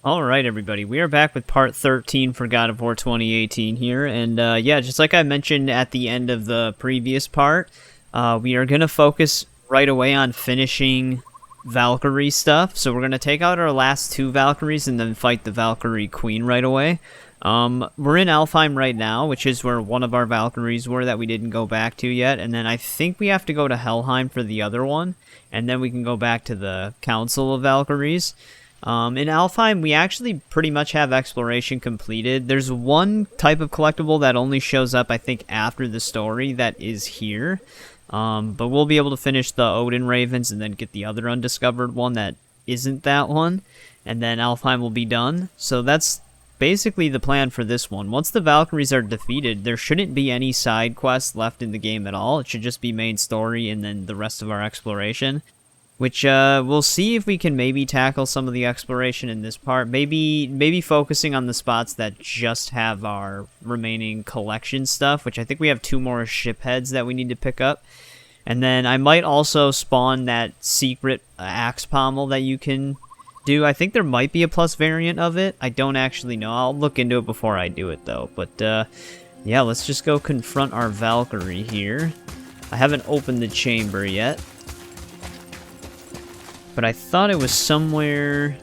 Alright everybody, we are back with part 13 for God of War 2018 here, and yeah, just like I mentioned at the end of the previous part, we are going to focus right away on finishing Valkyrie stuff, so we're going to take out our last two Valkyries and then fight the Valkyrie Queen right away. We're in Alfheim right now, which is where one of our Valkyries were that we didn't go back to yet, and then I think we have to go to Helheim for the other one, and then we can go back to the Council of Valkyries. In Alfheim, we actually pretty much have exploration completed. There's one type of collectible that only shows up, I think, after the story that is here. But we'll be able to finish the Odin Ravens and then get the other undiscovered one that isn't that one. And then Alfheim will be done. So that's basically the plan for this one. Once the Valkyries are defeated, there shouldn't be any side quests left in the game at all. It should just be main story and then the rest of our exploration. Which, we'll see if we can maybe tackle some of the exploration in this part. Maybe focusing on the spots that just have our remaining collection stuff, which I think we have 2 more ship heads that we need to pick up. And then I might also spawn that secret axe pommel that you can do. I think there might be a plus variant of it. I don't actually know. I'll look into it before I do it, though. But, yeah, let's just go confront our Valkyrie here. I haven't opened the chamber yet. But I thought it was somewhere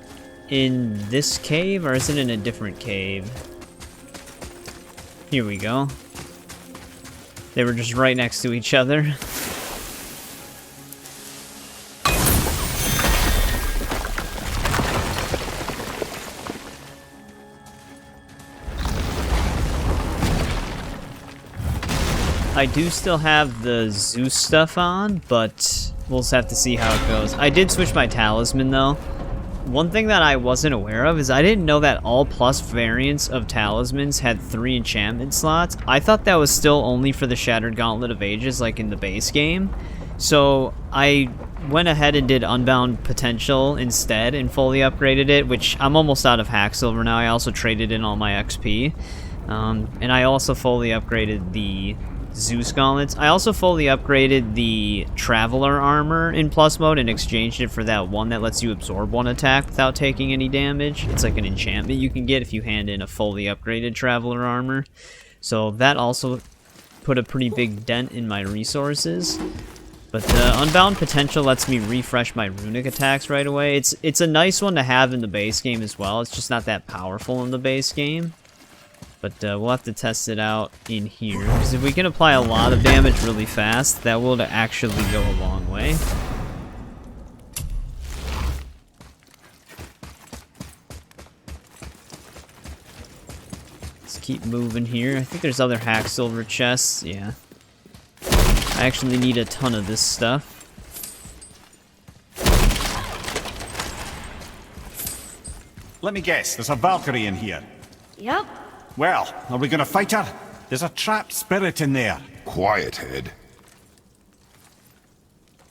in this cave, or is it in a different cave? Here we go. They were just right next to each other. I do still have the Zeus stuff on, but we'll just have to see how it goes. I did switch my talisman, though. One thing that I wasn't aware of is I didn't know that all plus variants of talismans had 3 enchantment slots. I thought that was still only for the Shattered Gauntlet of Ages, like in the base game. So I went ahead and did Unbound Potential instead and fully upgraded it, which I'm almost out of Hacksilver now. I also traded in all my XP. And I also fully upgraded the Zeus gauntlets. I also fully upgraded the Traveler armor in plus mode and exchanged it for that one that lets you absorb 1 attack without taking any damage. It's like an enchantment you can get if you hand in a fully upgraded Traveler armor. So that also put a pretty big dent in my resources. But the Unbound Potential lets me refresh my runic attacks right away. It's a nice one to have in the base game as well. It's just not that powerful in the base game. But we'll have to test it out in here, because if we can apply a lot of damage really fast, that will actually go a long way. Let's keep moving here. I think there's other Hacksilver chests, yeah. I actually need a ton of this stuff. Let me guess, there's a Valkyrie in here. Yep. Well, are we gonna fight her? There's a trapped spirit in there. Quiet, head.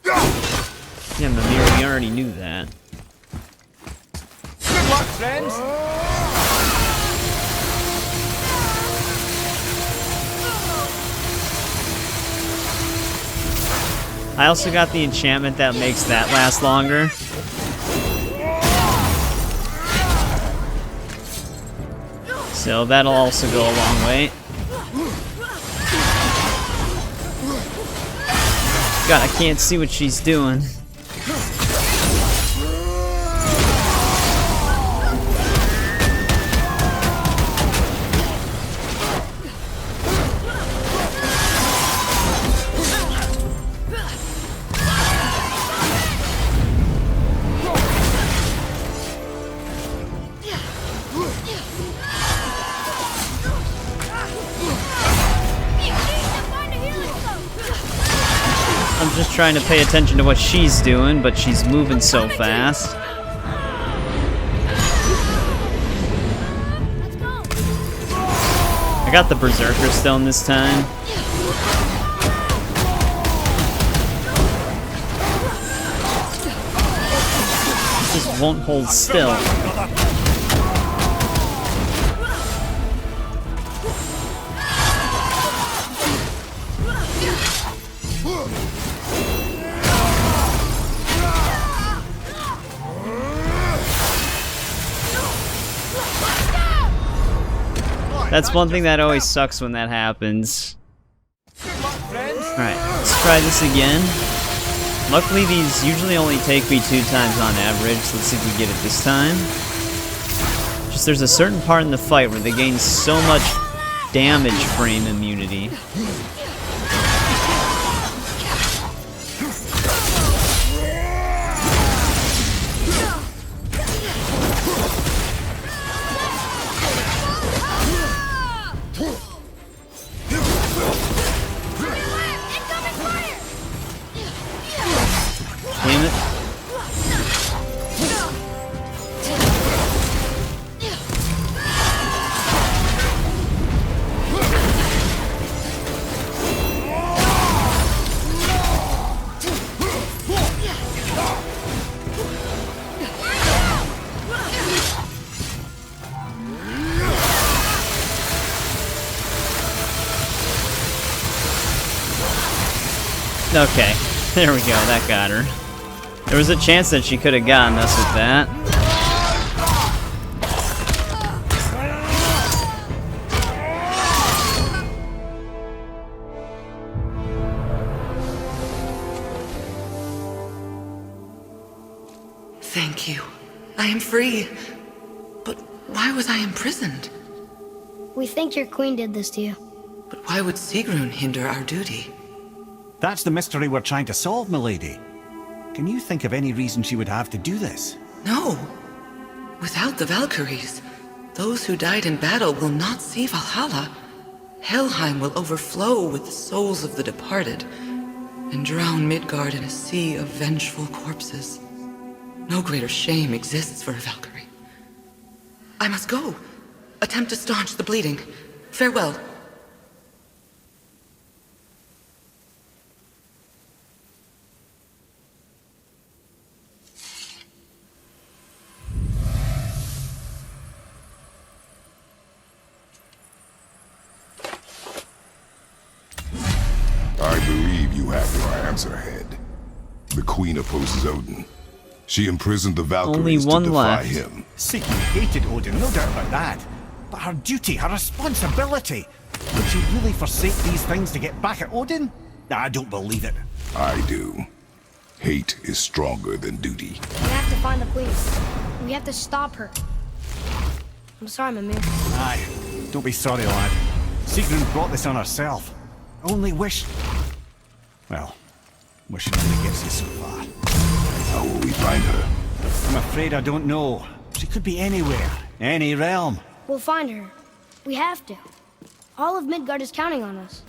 Yeah, Mimir, we already knew that. Good luck, friends! I also got the enchantment that makes that last longer. So that'll also go a long way. God, I can't see what she's doing. I'm just trying to pay attention to what she's doing, but she's moving so fast. I got the Berserker Stone this time. It just won't hold still. That's one thing that always sucks when that happens. Alright, let's try this again. Luckily, these usually only take me 2 times on average, so let's see if we get it this time. Just there's a certain part in the fight where they gain so much damage frame immunity. Damn it. Okay, there we go, that got her. There was a chance that she could have gotten us with that. Thank you. I am free. But why was I imprisoned? We think your queen did this to you. But why would Sigrun hinder our duty? That's the mystery we're trying to solve, milady. Can you think of any reason she would have to do this? No. Without the Valkyries, those who died in battle will not see Valhalla. Helheim will overflow with the souls of the departed, and drown Midgard in a sea of vengeful corpses. No greater shame exists for a Valkyrie. I must go. Attempt to staunch the bleeding. Farewell. I believe you have your answer, Head. The Queen opposes Odin. She imprisoned the Valkyries Only one to defy left. him. Sigrun hated Odin, no doubt about that. But her duty, her responsibility. Would she really forsake these things to get back at Odin? I don't believe it. I do. Hate is stronger than duty. We have to find the queen. We have to stop her. I'm sorry, Mimir. Aye, don't be sorry, lad. Sigrun brought this on herself. Only wish... Well, wish it only gets you so far. How will we find her? I'm afraid I don't know. She could be anywhere, any realm. We'll find her. We have to. All of Midgard is counting on us.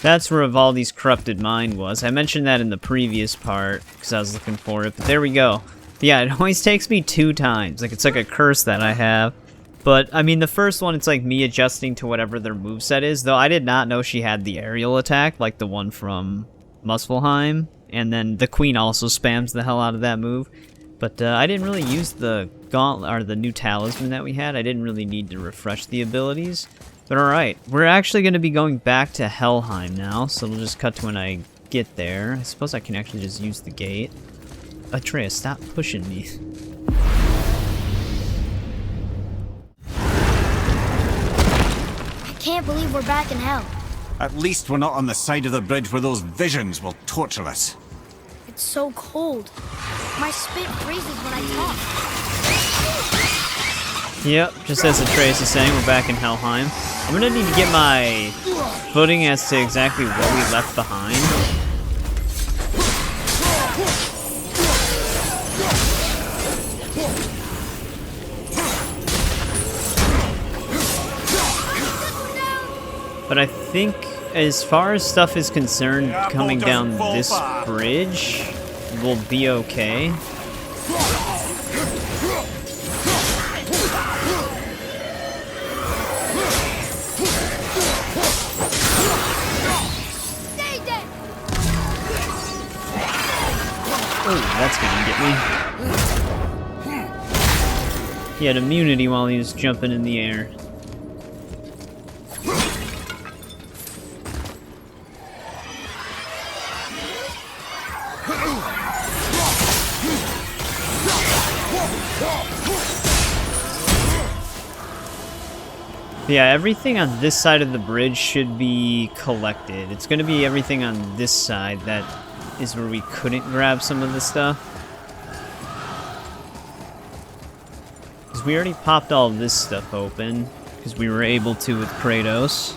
That's where Ivaldi's corrupted mind was. I mentioned that in the previous part, because I was looking for it, but there we go. But yeah, it always takes me 2 times. Like, it's like a curse that I have. But, I mean, the first one, it's like me adjusting to whatever their moveset is, though I did not know she had the aerial attack, like the one from Muspelheim, and then the Queen also spams the hell out of that move. But I didn't really use the gauntlet, or the new talisman that we had. I didn't really need to refresh the abilities. But alright, we're actually going to be going back to Helheim now, so we'll just cut to when I get there. I suppose I can actually just use the gate. Atreus, stop pushing me. I can't believe we're back in hell. At least we're not on the side of the bridge where those visions will torture us. It's so cold. My spit freezes when I talk. Yep, just as Atreus is saying, we're back in Helheim. I'm gonna need to get my footing as to exactly what we left behind. But I think, as far as stuff is concerned, coming down this bridge will be okay. Oh, that's gonna get me. He had immunity while he was jumping in the air. Yeah, everything on this side of the bridge should be collected. It's going to be everything on this side that is where we couldn't grab some of the stuff. Because we already popped all of this stuff open, because we were able to with Kratos.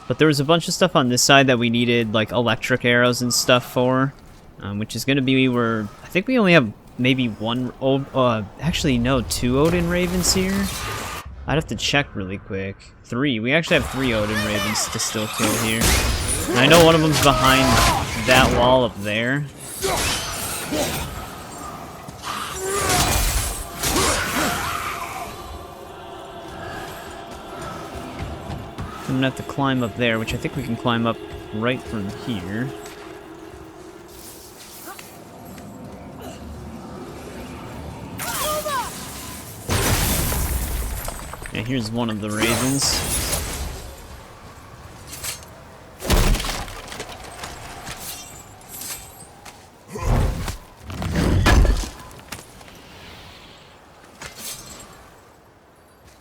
But there was a bunch of stuff on this side that we needed, like electric arrows and stuff for, which is going to be where I think we only have maybe one, actually no, 2 Odin Ravens here. I'd have to check really quick. 3. We actually have 3 Odin Ravens to still kill here. And I know one of them's behind that wall up there. I'm gonna have to climb up there, which I think we can climb up right from here. Yeah, here's one of the ravens.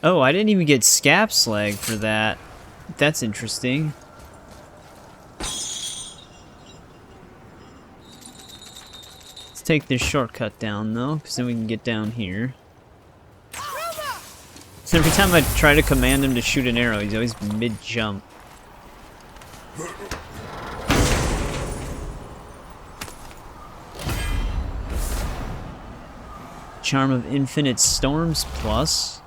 Oh, I didn't even get Scap Slag for that. That's interesting. Let's take this shortcut down, though, because then we can get down here. So every time I try to command him to shoot an arrow, he's always mid-jump. Charm of Infinite Storms plus.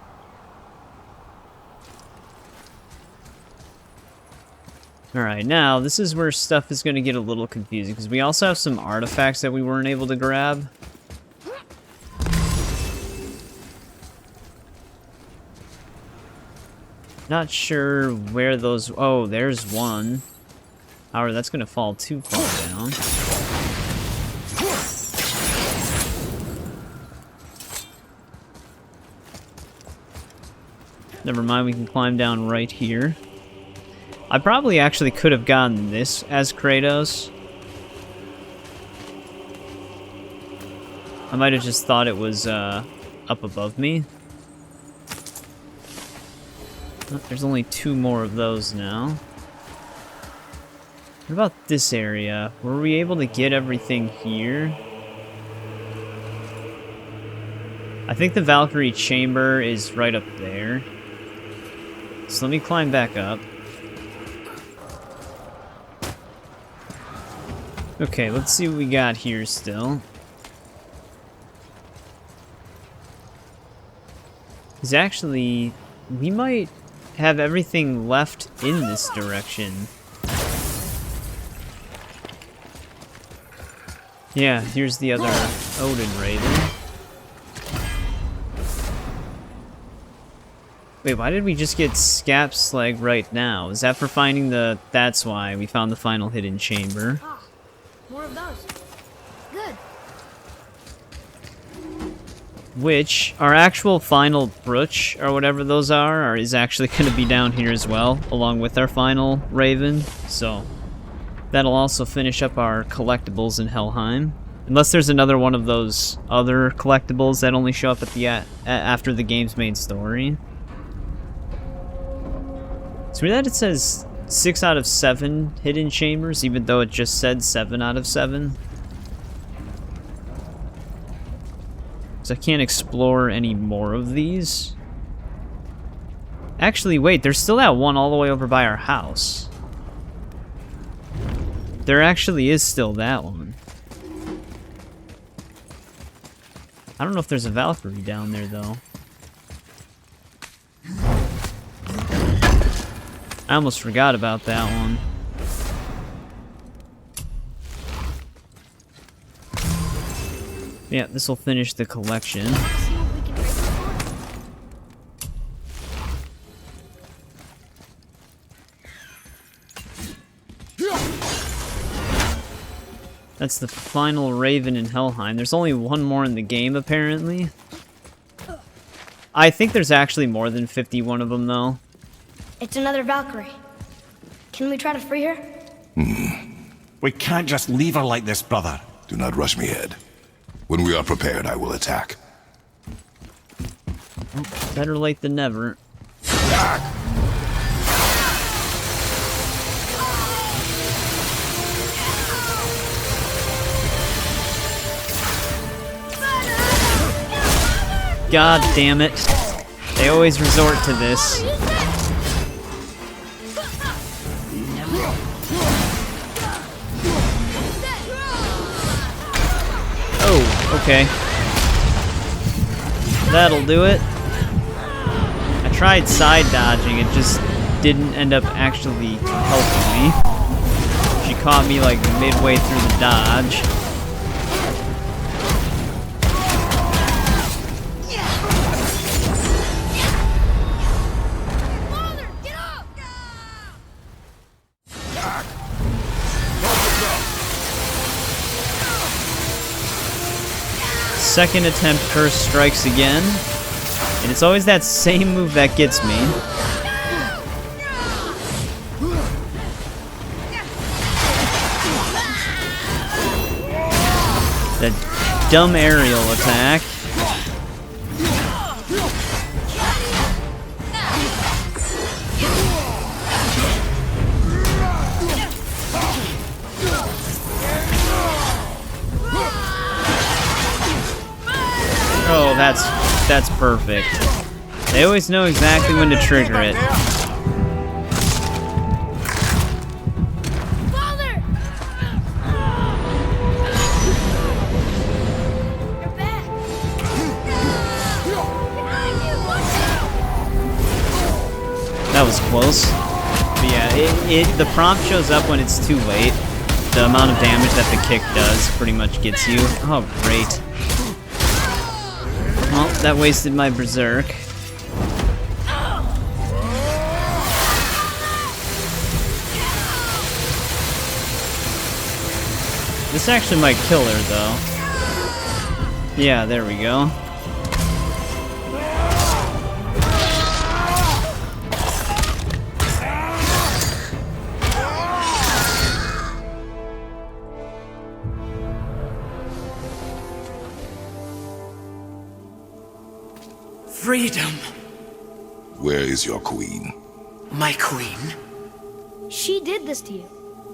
Alright, now this is where stuff is going to get a little confusing, because we also have some artifacts that we weren't able to grab. Not sure where those... Oh, there's one. However, that's going to fall too far down. Never mind, we can climb down right here. I probably actually could have gotten this as Kratos. I might have just thought it was up above me. Oh, there's only 2 more of those now. What about this area? Were we able to get everything here? I think the Valkyrie chamber is right up there. So let me climb back up. Okay, let's see what we got here still. Because actually, we might have everything left in this direction. Yeah, here's the other Odin Raven. Wait, why did we just get Scap Slag right now? Is that for finding the... That's why we found the final hidden chamber. Ah, more of those. Good. Which, our actual final brooch, or whatever those are is actually going to be down here as well, along with our final Raven. So, that'll also finish up our collectibles in Helheim. Unless there's another one of those other collectibles that only show up at the after the game's main story. So that it says 6 out of 7 hidden chambers, even though it just said 7 out of 7. So I can't explore any more of these. Actually, wait, there's still that one all the way over by our house. There actually is still that one. I don't know if there's a Valkyrie down there, though. I almost forgot about that one. Yeah, this will finish the collection. See what we can break before. That's the final Raven in Helheim. There's only one more in the game, apparently. I think there's actually more than 51 of them, though. It's another Valkyrie. Can we try to free her? We can't just leave her like this, brother. Do not rush me, Ed. When we are prepared, I will attack. Better late than never. God damn it. They always resort to this. Oh, okay. That'll do it. I tried side dodging, it just didn't end up actually helping me. She caught me like midway through the dodge. Second attempt, curse strikes again. And it's always that same move that gets me. That dumb aerial attack. Oh, that's perfect. They always know exactly when to trigger it. Father! You're back. Behind you, watch out! That was close. But yeah, the prompt shows up when it's too late. The amount of damage that the kick does pretty much gets you. Oh, great. Well, that wasted my berserk. This actually might kill her, though. Yeah, there we go. Freedom. Where is your queen? My queen? She did this to you.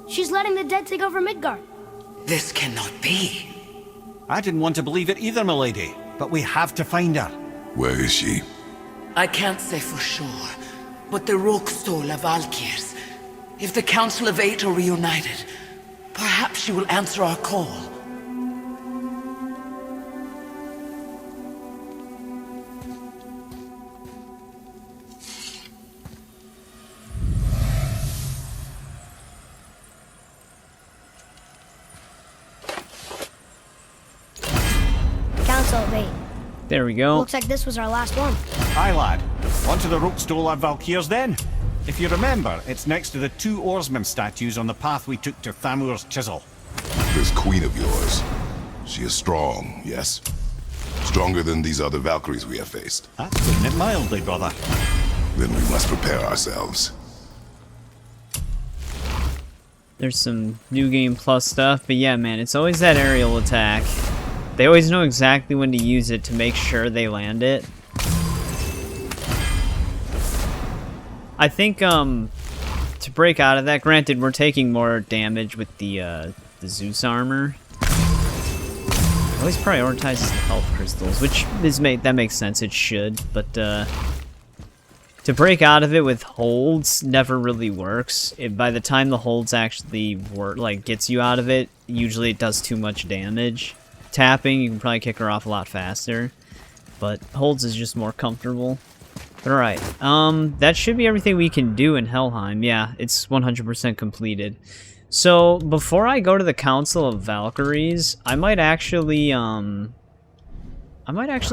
She's letting the dead take over Midgard. This cannot be. I didn't want to believe it either, milady, but we have to find her. Where is she? I can't say for sure, but the Róta of Valkyries. If the Council of Eight are reunited, perhaps she will answer our call. Council of Eight. There we go. Looks like this was our last one. Aye, lad. On to the Róta of Valkyries then. If you remember, it's next to the two oarsmen statues on the path we took to Thamur's chisel. This queen of yours. She is strong, yes? Stronger than these other Valkyries we have faced. That's putting it mildly, brother. Then we must prepare ourselves. There's some New Game Plus stuff, but yeah, man, it's always that aerial attack. They always know exactly when to use it to make sure they land it. I think, to break out of that, granted, we're taking more damage with the Zeus armor. It always prioritizes the health crystals, which that makes sense, it should, but, to break out of it with holds never really works. By the time the holds actually work, like, gets you out of it, usually it does too much damage. Tapping, you can probably kick her off a lot faster, but holds is just more comfortable. But alright, that should be everything we can do in Helheim. Yeah, it's 100% completed. So, before I go to the Council of Valkyries, I might actually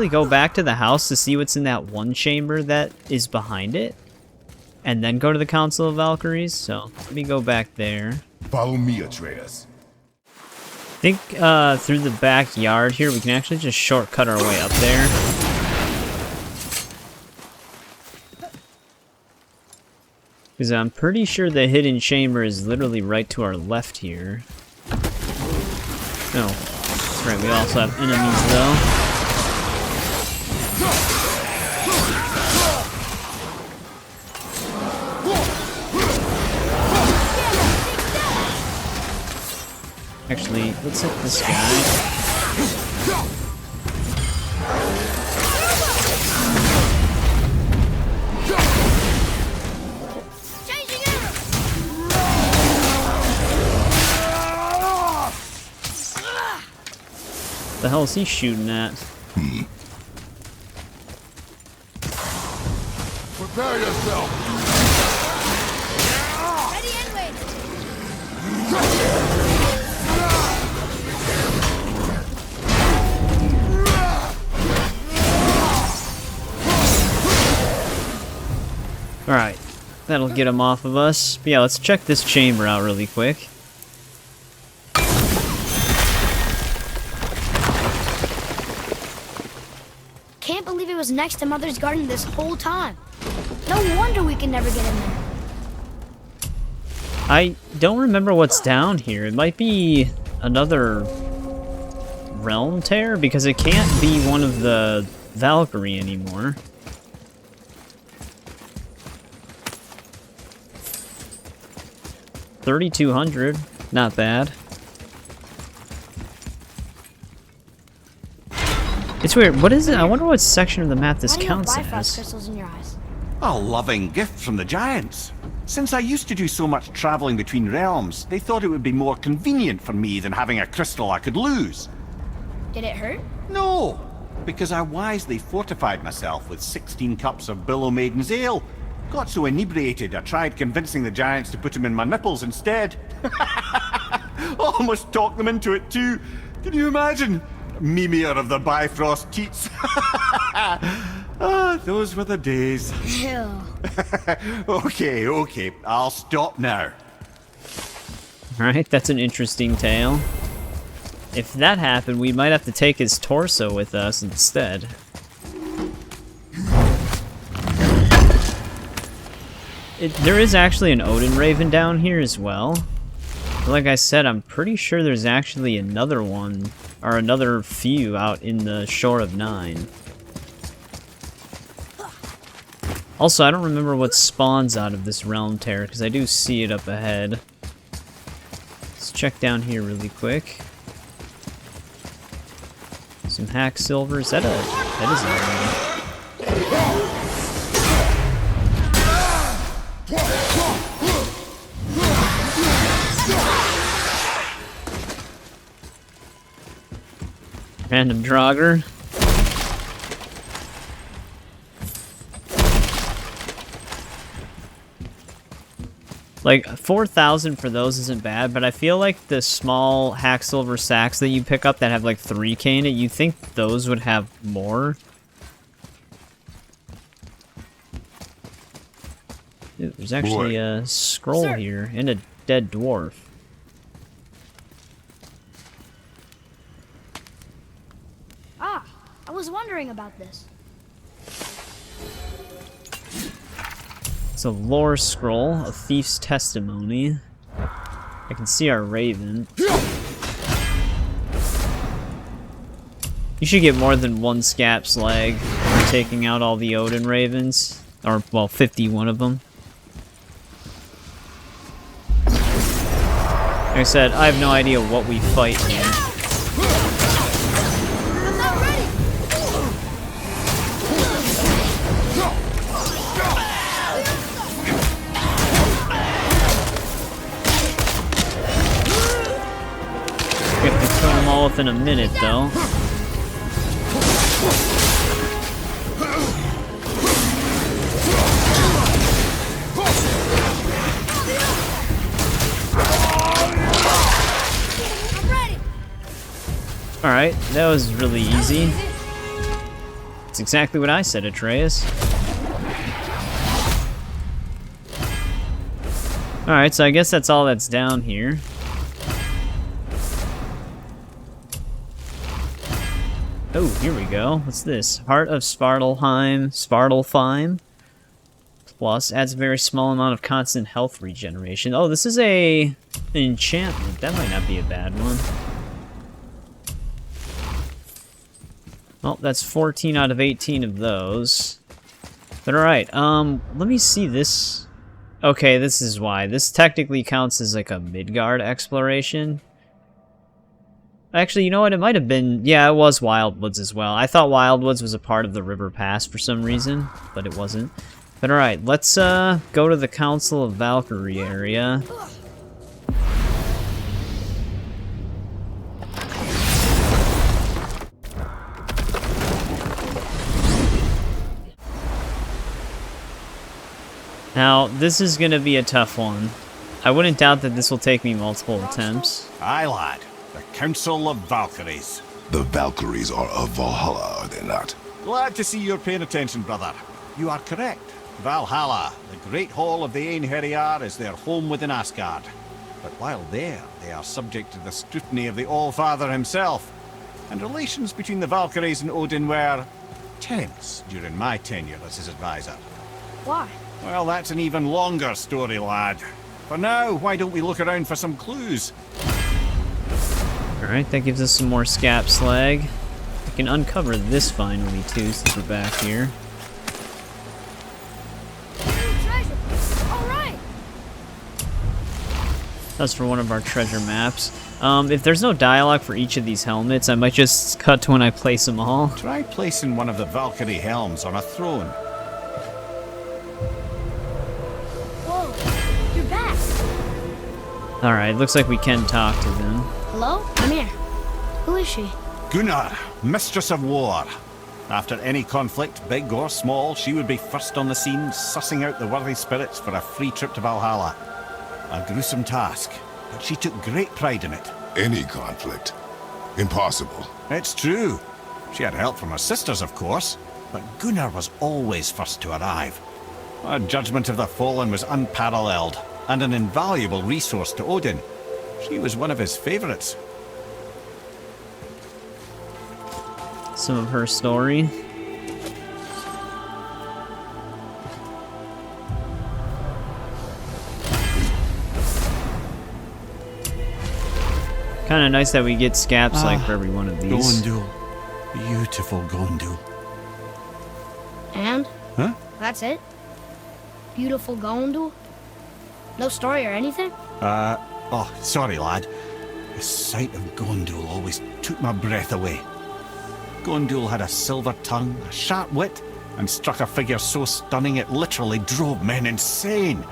go back to the house to see what's in that one chamber that is behind it, and then go to the Council of Valkyries. So, let me go back there. Follow me, Atreus. I think through the backyard here, we can actually just shortcut our way up there. Because I'm pretty sure the hidden chamber is literally right to our left here. No. That's right, we also have enemies though. Actually, let's hit this guy. The hell is he shooting at? Prepare yourself. Ready and wait. Alright, that'll get him off of us. But yeah, let's check this chamber out really quick. Can't believe it was next to Mother's garden this whole time. No wonder we can never get in there. I don't remember what's down here. It might be another realm tear, because it can't be one of the Valkyrie anymore. $3,200, not bad. It's weird. What is it? I wonder what section of the map this Why do you have counts Bifrost as. crystals in your eyes? A loving gift from the giants. Since I used to do so much traveling between realms, they thought it would be more convenient for me than having a crystal I could lose. Did it hurt? No, because I wisely fortified myself with 16 cups of Billow Maiden's Ale. Got so inebriated I tried convincing the giants to put them in my nipples instead. Almost talked them into it too. Can you imagine? Mimir of the Bifrost teats. Ah, those were the days. Ew. Okay, I'll stop now. Alright, that's an interesting tale. If that happened, we might have to take his torso with us instead. There is actually an Odin Raven down here as well. But like I said, I'm pretty sure there's actually another one, or another few out in the Shore of Nine. Also, I don't remember what spawns out of this realm tear, because I do see it up ahead. Let's check down here really quick. Some hack silver. Is that a... that is a... random Draugr. Like, 4,000 for those isn't bad, but I feel like the small hack silver sacks that you pick up that have like 3k in it, you think those would have more? Dude, there's actually a scroll here and a dead dwarf. Ah, I was wondering about this. It's a lore scroll, a thief's testimony. I can see our raven. You should get more than one scap slag for taking out all the Odin ravens. Or, well, 51 of them. Like I said, I have no idea what we fight here. I'm not ready! We have to kill them all within a minute, though. Alright, that was really easy. It's exactly what I said, Atreus. Alright, so I guess that's all that's down here. Oh, here we go. What's this? Heart of Svartalfheim. Plus, adds a very small amount of constant health regeneration. Oh, this is an enchantment. That might not be a bad one. Well, that's 14 out of 18 of those. But alright, let me see this. Okay, this is why. This technically counts as like a Midgard exploration. Actually, you know what? It might have been... Yeah, it was Wildwoods as well. I thought Wildwoods was a part of the River Pass for some reason, but it wasn't. But alright, let's go to the Council of Valkyrie area. Now, this is going to be a tough one. I wouldn't doubt that this will take me multiple attempts. Aye, lad. The Council of Valkyries. The Valkyries are of Valhalla, are they not? Glad to see you're paying attention, brother. You are correct. Valhalla, the great hall of the Einherjar, is their home within Asgard. But while there, they are subject to the scrutiny of the All-Father himself. And relations between the Valkyries and Odin were tense during my tenure as his advisor. Why? Well, that's an even longer story, lad. For now, why don't we look around for some clues? Alright, that gives us some more scap slag. We can uncover this finally, too, since we're back here. Treasure! Alright! That's for one of our treasure maps. If there's no dialogue for each of these helmets, I might just cut to when I place them all. Try placing one of the Valkyrie helms on a throne. Whoa! You're back! Alright, looks like we can talk to them. Hello? I'm here. Who is she? Gunnar, Mistress of War. After any conflict, big or small, she would be first on the scene, sussing out the worthy spirits for a free trip to Valhalla. A gruesome task, but she took great pride in it. Any conflict. Impossible. It's true. She had help from her sisters, of course, but Gunnar was always first to arrive. Her judgment of the fallen was unparalleled, and an invaluable resource to Odin. She was one of his favorites. Some of her story. Kind of nice that we get scaps like for every one of these. Gondul. Beautiful Gondul. And? Huh? That's it? Beautiful Gondul? No story or anything? Oh, sorry, lad. The sight of Gondul always took my breath away. Gondul had a silver tongue, a sharp wit, and struck a figure so stunning it literally drove men insane.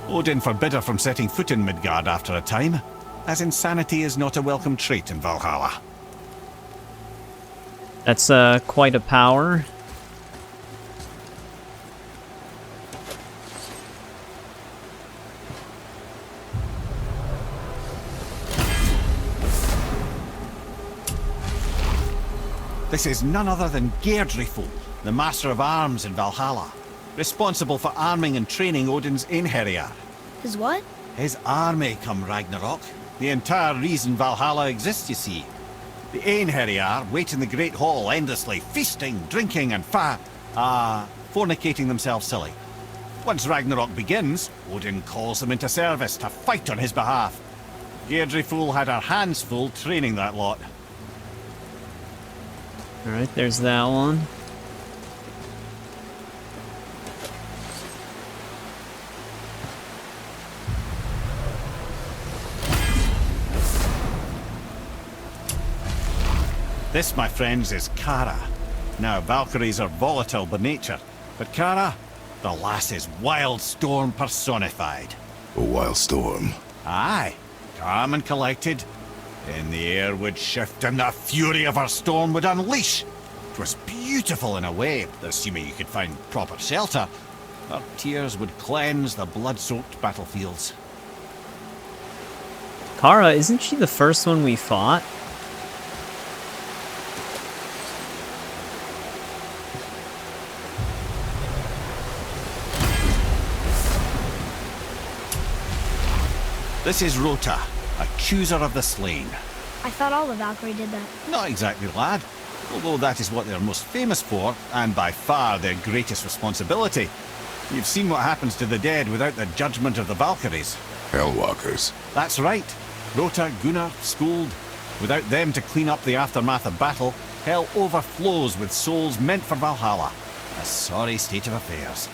Odin forbid her from setting foot in Midgard after a time, as insanity is not a welcome trait in Valhalla. That's quite a power. This is none other than Geirdriful, the master of arms in Valhalla, responsible for arming and training Odin's Einherjar. His what? His army come Ragnarok. The entire reason Valhalla exists, you see. The Einherjar wait in the Great Hall endlessly, feasting, drinking, and fornicating themselves silly. Once Ragnarok begins, Odin calls them into service to fight on his behalf. Geirdriful had her hands full training that lot. Alright, there's that one. This, my friends, is Kara. Now, Valkyries are volatile by nature, but Kara, the lass is wild storm personified. A wild storm. Aye, calm and collected. Then the air would shift and the fury of her storm would unleash. It was beautiful in a way, assuming you could find proper shelter. Her tears would cleanse the blood-soaked battlefields. Kara, isn't she the first one we fought? This is Róta, accuser of the slain. I thought all the Valkyrie did that. Not exactly, lad. Although that is what they're most famous for, and by far their greatest responsibility. You've seen what happens to the dead without the judgment of the Valkyries. Hellwalkers. That's right. Róta, Gunnar, Skuld. Without them to clean up the aftermath of battle, hell overflows with souls meant for Valhalla. A sorry state of affairs.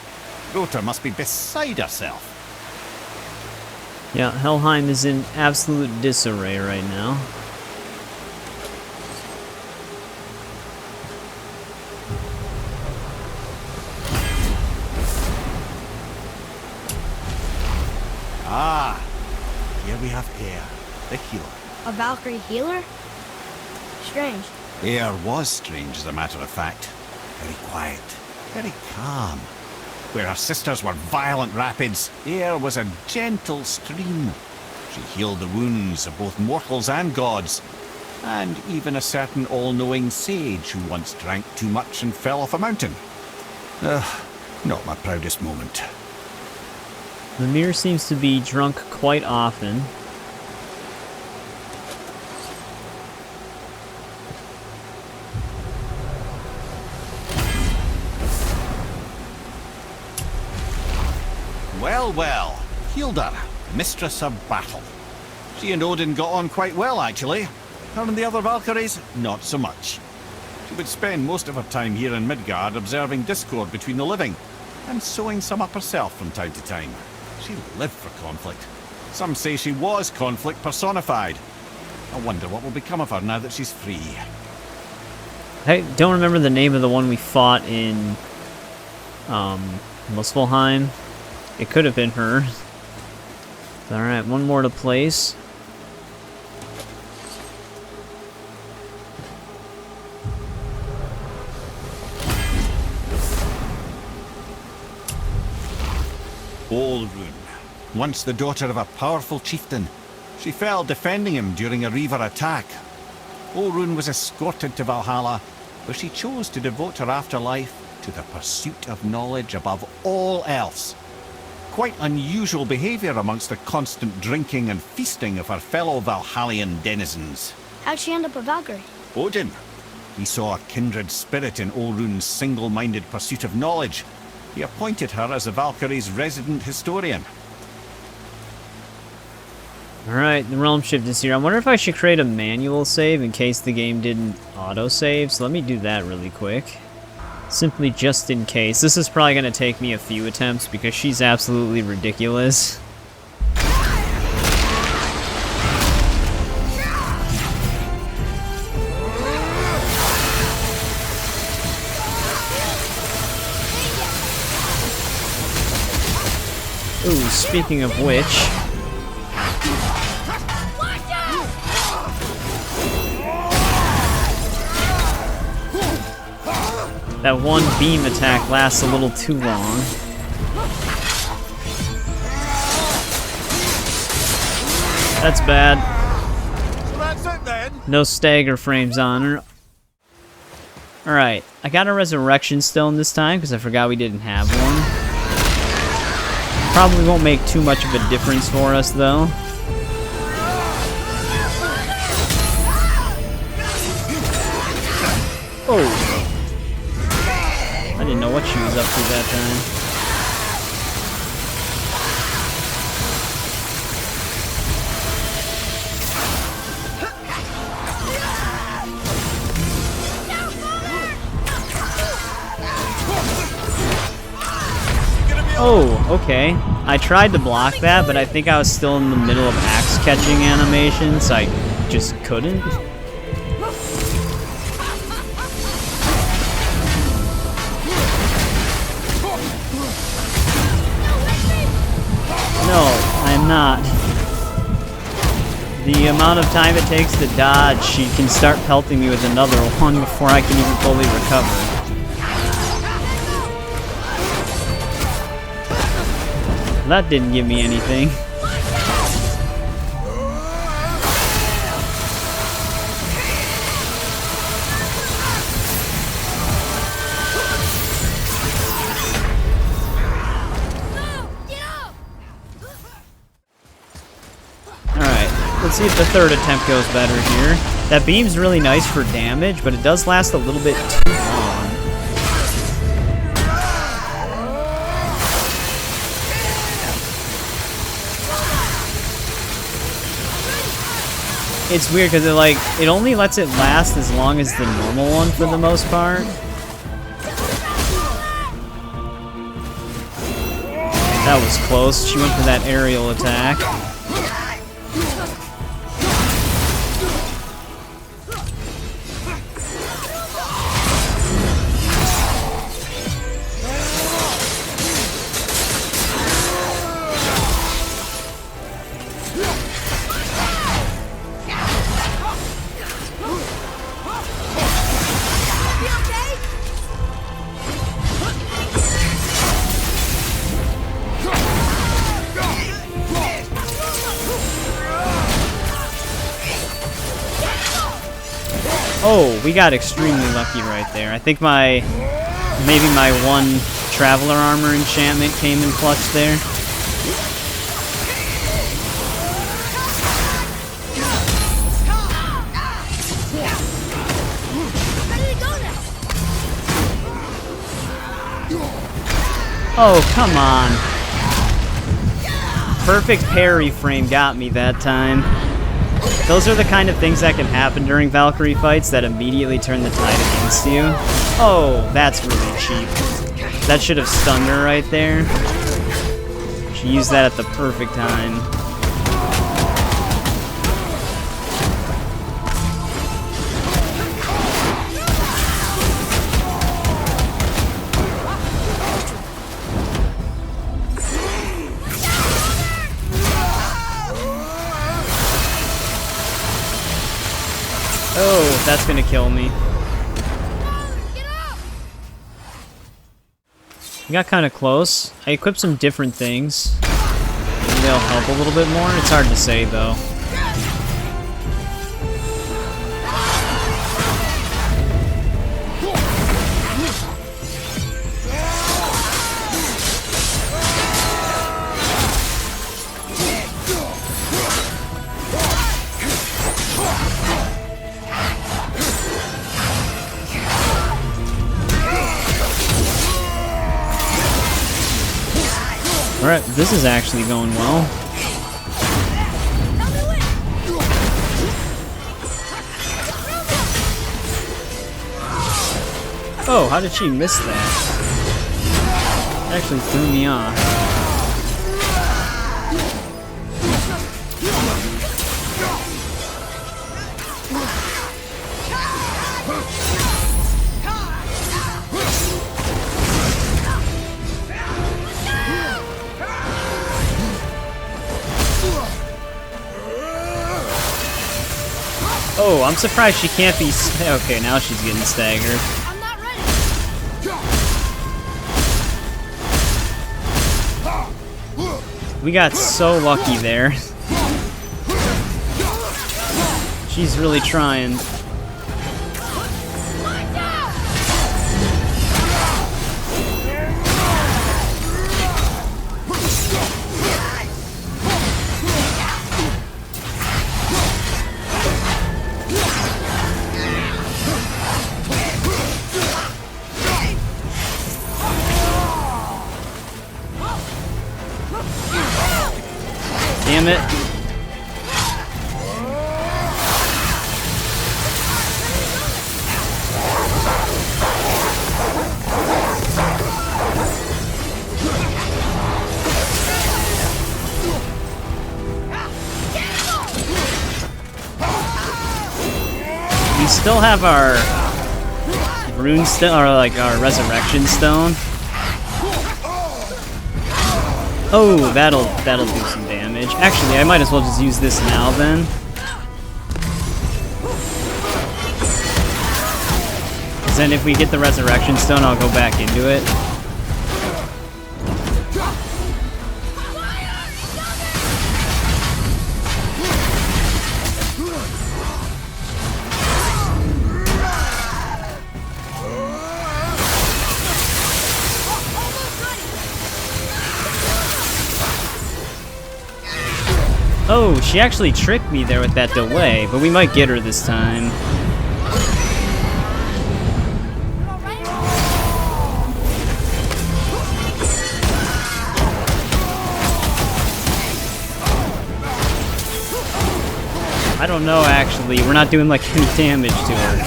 Róta must be beside herself. Yeah, Helheim is in absolute disarray right now. Air, the healer. A Valkyrie healer? Strange. Air was strange, as a matter of fact. Very quiet, very calm. Where her sisters were violent rapids, Air was a gentle stream. She healed the wounds of both mortals and gods, and even a certain all-knowing sage who once drank too much and fell off a mountain. Not my proudest moment. Mimir seems to be drunk quite often. Well, well, Hilda, mistress of battle. She and Odin got on quite well, actually. Her and the other Valkyries, not so much. She would spend most of her time here in Midgard observing discord between the living, and sewing some up herself from time to time. She lived for conflict. Some say she was conflict personified. I wonder what will become of her now that she's free. I don't remember the name of the one we fought in Muspelheim. It could have been her. Alright, one more to place. Olrun, once the daughter of a powerful chieftain. She fell defending him during a Reaver attack. Olrun was escorted to Valhalla, where she chose to devote her afterlife to the pursuit of knowledge above all else. Quite unusual behaviour amongst the constant drinking and feasting of her fellow Valhallian denizens. How'd she end up a Valkyrie? Odin. He saw a kindred spirit in Olrun's single-minded pursuit of knowledge. He appointed her as the Valkyrie's resident historian. Alright, the realm shift is here. I wonder if I should create a manual save in case the game didn't auto-save, so let me do that really quick. Simply just in case. This is probably going to take me a few attempts because she's absolutely ridiculous. Ooh, speaking of which... that one beam attack lasts a little too long. That's bad. So that's it then. No stagger frames on her. Alright, I got a resurrection stone this time because I forgot we didn't have one. Probably won't make too much of a difference for us though. Oh! I didn't know what she was up to that time. Oh, okay. I tried to block that, but I think I was still in the middle of axe catching animation, so I just couldn't. No, I'm not. The amount of time it takes to dodge, she can start pelting me with another one before I can even fully recover. That didn't give me anything. Let's see if the third attempt goes better here. That beam's really nice for damage, but it does last a little bit too long. It's weird because it only lets it last as long as the normal one for the most part. That was close. She went for that aerial attack. Oh, we got extremely lucky right there. I think maybe my one Traveler Armor enchantment came in clutch there. Oh, come on. Perfect parry frame got me that time. Those are the kind of things that can happen during Valkyrie fights that immediately turn the tide against you. Oh, that's really cheap. That should have stunned her right there. She used that at the perfect time. Oh, that's gonna kill me. We got kind of close. I equipped some different things. Maybe they'll help a little bit more. It's hard to say, though. Alright, this is actually going well. Oh, how did she miss that? It actually threw me off. Oh, I'm surprised she can't be... Okay, now she's getting staggered. I'm not ready. We got so lucky there. She's really trying. Damn it. We still have our rune stone, or like our resurrection stone. Oh, that'll do some damage. Actually, I might as well just use this now then. Because then if we get the resurrection stone, I'll go back into it. Oh, she actually tricked me there with that delay, but we might get her this time. I don't know, actually. We're not doing, like, any damage to her.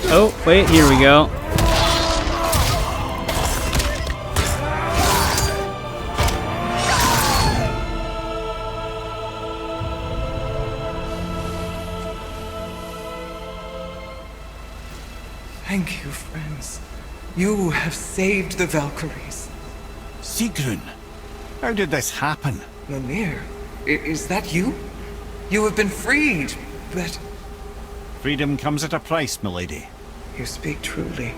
Oh, wait, here we go. Thank you, friends. You have saved the Valkyries. Sigrun, how did this happen? Mimir, is that you? You have been freed, but... Freedom comes at a price, milady. You speak truly.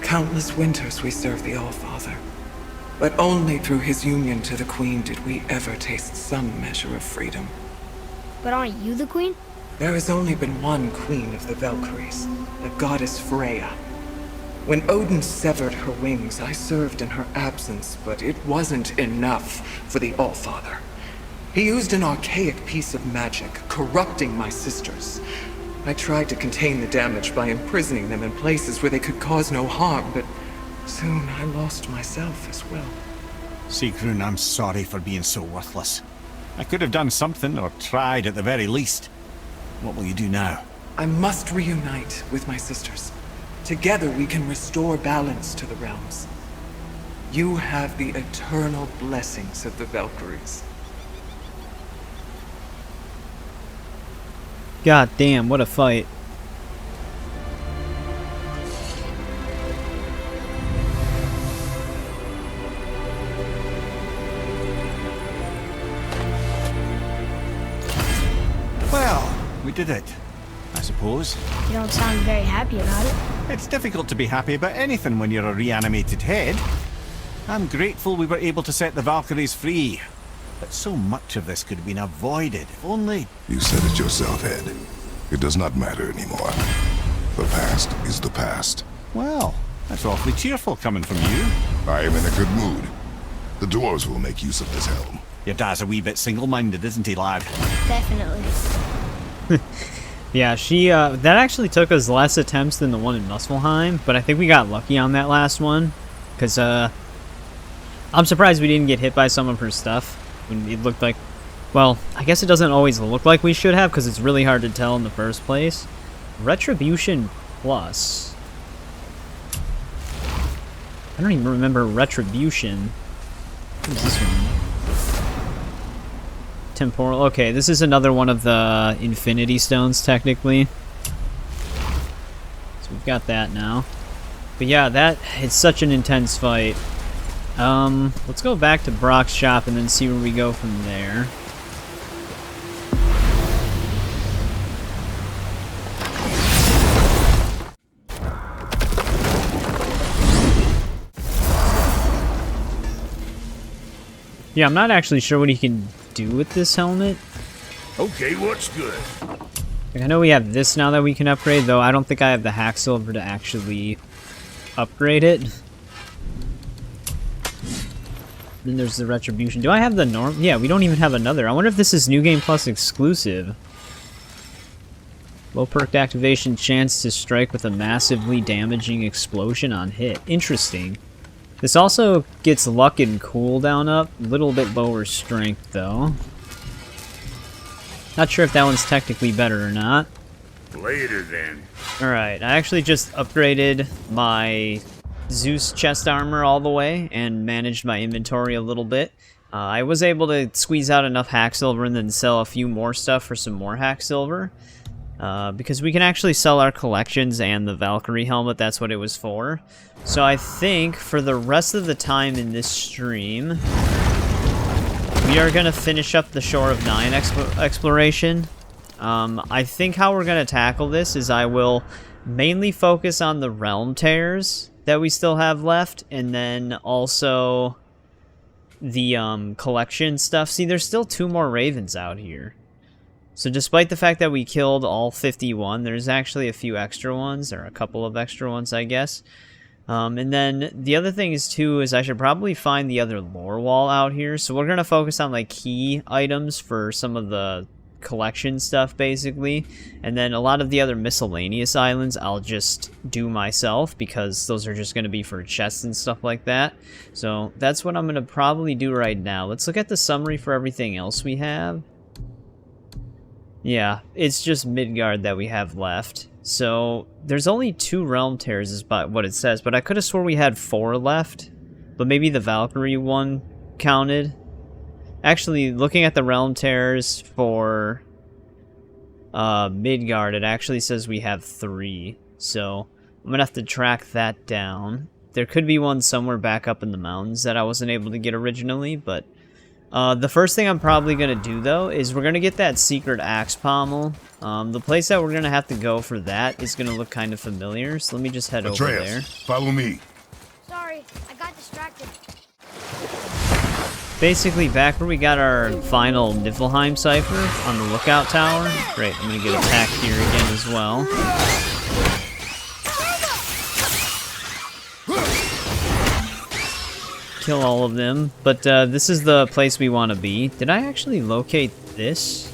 Countless winters we serve the All-Father. But only through his union to the Queen did we ever taste some measure of freedom. But aren't you the queen? There has only been one queen of the Valkyries, the goddess Freya. When Odin severed her wings, I served in her absence, but it wasn't enough for the Allfather. He used an archaic piece of magic, corrupting my sisters. I tried to contain the damage by imprisoning them in places where they could cause no harm, but soon I lost myself as well. Sigrun, I'm sorry for being so worthless. I could have done something, or tried at the very least. What will you do now? I must reunite with my sisters. Together we can restore balance to the realms. You have the eternal blessings of the Valkyries. God damn, what a fight. Well, we did it, I suppose. You don't sound very happy about it. It's difficult to be happy about anything when you're a reanimated head. I'm grateful we were able to set the Valkyries free. But so much of this could have been avoided, if only... You said it yourself, Ed. It does not matter anymore. The past is the past. Well, that's awfully cheerful coming from you. I am in a good mood. The dwarves will make use of this helm. Your dad's a wee bit single-minded, isn't he, lad? Definitely. Yeah, that actually took us less attempts than the one in Muspelheim, but I think we got lucky on that last one. Because, I'm surprised we didn't get hit by some of her stuff. When it looked like... Well, I guess it doesn't always look like we should have, because it's really hard to tell in the first place. Retribution Plus. I don't even remember Retribution. What is this one? Temporal. Okay, this is another one of the Infinity Stones, technically. So we've got that now. But yeah, it's such an intense fight. Let's go back to Brock's shop and then see where we go from there. Yeah, I'm not actually sure what he can do with this helmet. Okay, what's good? Like, I know we have this now that we can upgrade, though I don't think I have the hack silver to actually upgrade it. Then there's the Retribution. Do I have the norm? Yeah, we don't even have another. I wonder if this is New Game Plus exclusive. Low perked activation, chance to strike with a massively damaging explosion on hit. Interesting. This also gets luck and cooldown up. A little bit lower strength, though. Not sure if that one's technically better or not. Later, then. Alright, I actually just upgraded my Zeus chest armor all the way and managed my inventory a little bit. I was able to squeeze out enough hack silver and then sell a few more stuff for some more hack silver. Because we can actually sell our collections and the Valkyrie helmet, that's what it was for. So I think for the rest of the time in this stream, we are going to finish up the Shore of Nine exploration. I think how we're going to tackle this is I will mainly focus on the realm tears that we still have left, and then also the collection stuff. See, there's still 2 more ravens out here. So despite the fact that we killed all 51, there's actually a few extra ones, or a couple of extra ones, I guess. And then the other thing is, too, is I should probably find the other lore wall out here. So we're going to focus on, like, key items for some of the collection stuff, basically. And then a lot of the other miscellaneous islands I'll just do myself, because those are just going to be for chests and stuff like that. So that's what I'm going to probably do right now. Let's look at the summary for everything else we have. Yeah, it's just Midgard that we have left. So, there's only 2 realm tears is what it says, but I could have swore we had 4 left. But maybe the Valkyrie one counted. Actually, looking at the realm tears for Midgard, it actually says we have 3. So, I'm gonna have to track that down. There could be one somewhere back up in the mountains that I wasn't able to get originally, but... the first thing I'm probably going to do, though, is we're going to get that secret axe pommel. The place that we're going to have to go for that is going to look kind of familiar, so let me just head over there. Follow me. Sorry, I got distracted. Basically, back where we got our final Niflheim cipher on the lookout tower. Great, I'm gonna get attacked here again as well. Kill all of them, but this is the place we want to be. Did I actually locate this?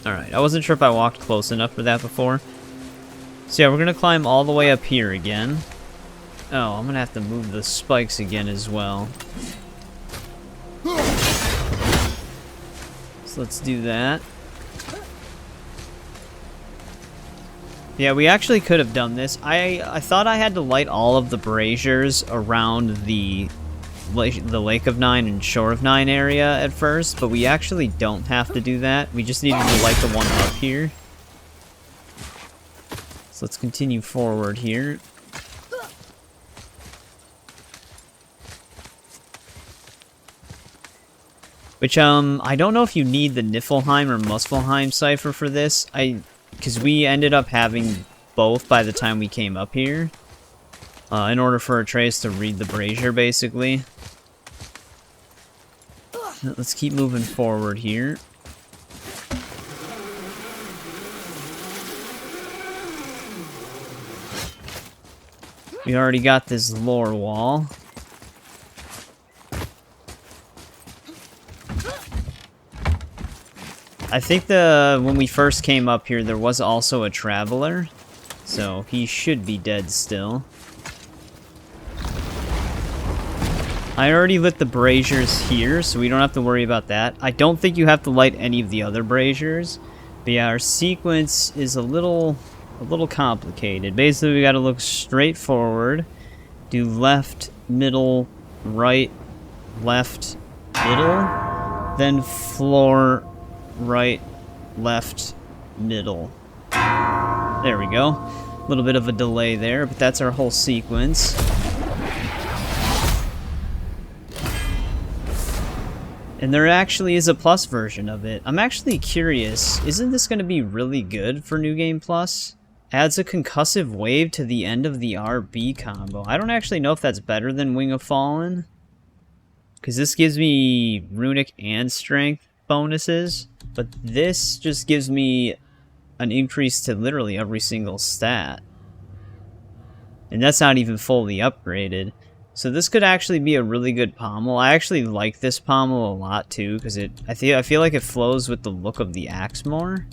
Alright, I wasn't sure if I walked close enough for that before. So yeah, we're gonna climb all the way up here again. Oh, I'm gonna have to move the spikes again as well. So let's do that. Yeah, we actually could have done this. I thought I had to light all of the braziers around the Lake of Nine and Shore of Nine area at first, but we actually don't have to do that. We just needed to light the one up here. So let's continue forward here. Which, I don't know if you need the Niflheim or Muspelheim cipher for this. Because we ended up having both by the time we came up here. In order for Atreus to read the brazier, basically. Let's keep moving forward here. We already got this lore wall. I think when we first came up here, there was also a traveler, so he should be dead still. I already lit the braziers here, so we don't have to worry about that. I don't think you have to light any of the other braziers, but yeah, our sequence is a little complicated. Basically, we got to look straight forward, do left, middle, right, left, middle, then floor, right, left, middle. There we go. A little bit of a delay there, but that's our whole sequence. And there actually is a plus version of it. I'm actually curious, isn't this going to be really good for New Game Plus? Adds a concussive wave to the end of the RB combo. I don't actually know if that's better than Wing of Fallen, because this gives me runic and strength bonuses, but this just gives me an increase to literally every single stat. And that's not even fully upgraded. So this could actually be a really good pommel. I actually like this pommel a lot too, because I feel like it flows with the look of the axe more.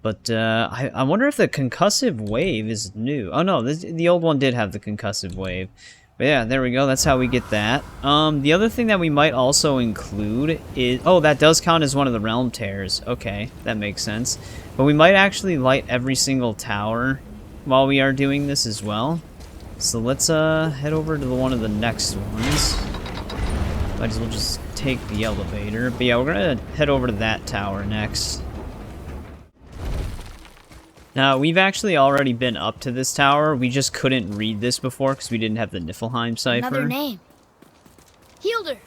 But I wonder if the concussive wave is new. Oh no, the old one did have the concussive wave. But yeah, there we go. That's how we get that. The other thing that we might also include is... Oh, that does count as one of the realm tears. Okay, that makes sense. But we might actually light every single tower while we are doing this as well. So let's head over to one of the next ones. Might as well just take the elevator. But yeah, we're gonna head over to that tower next. Now, we've actually already been up to this tower. We just couldn't read this before because we didn't have the Niflheim cipher. Another name. Hildur.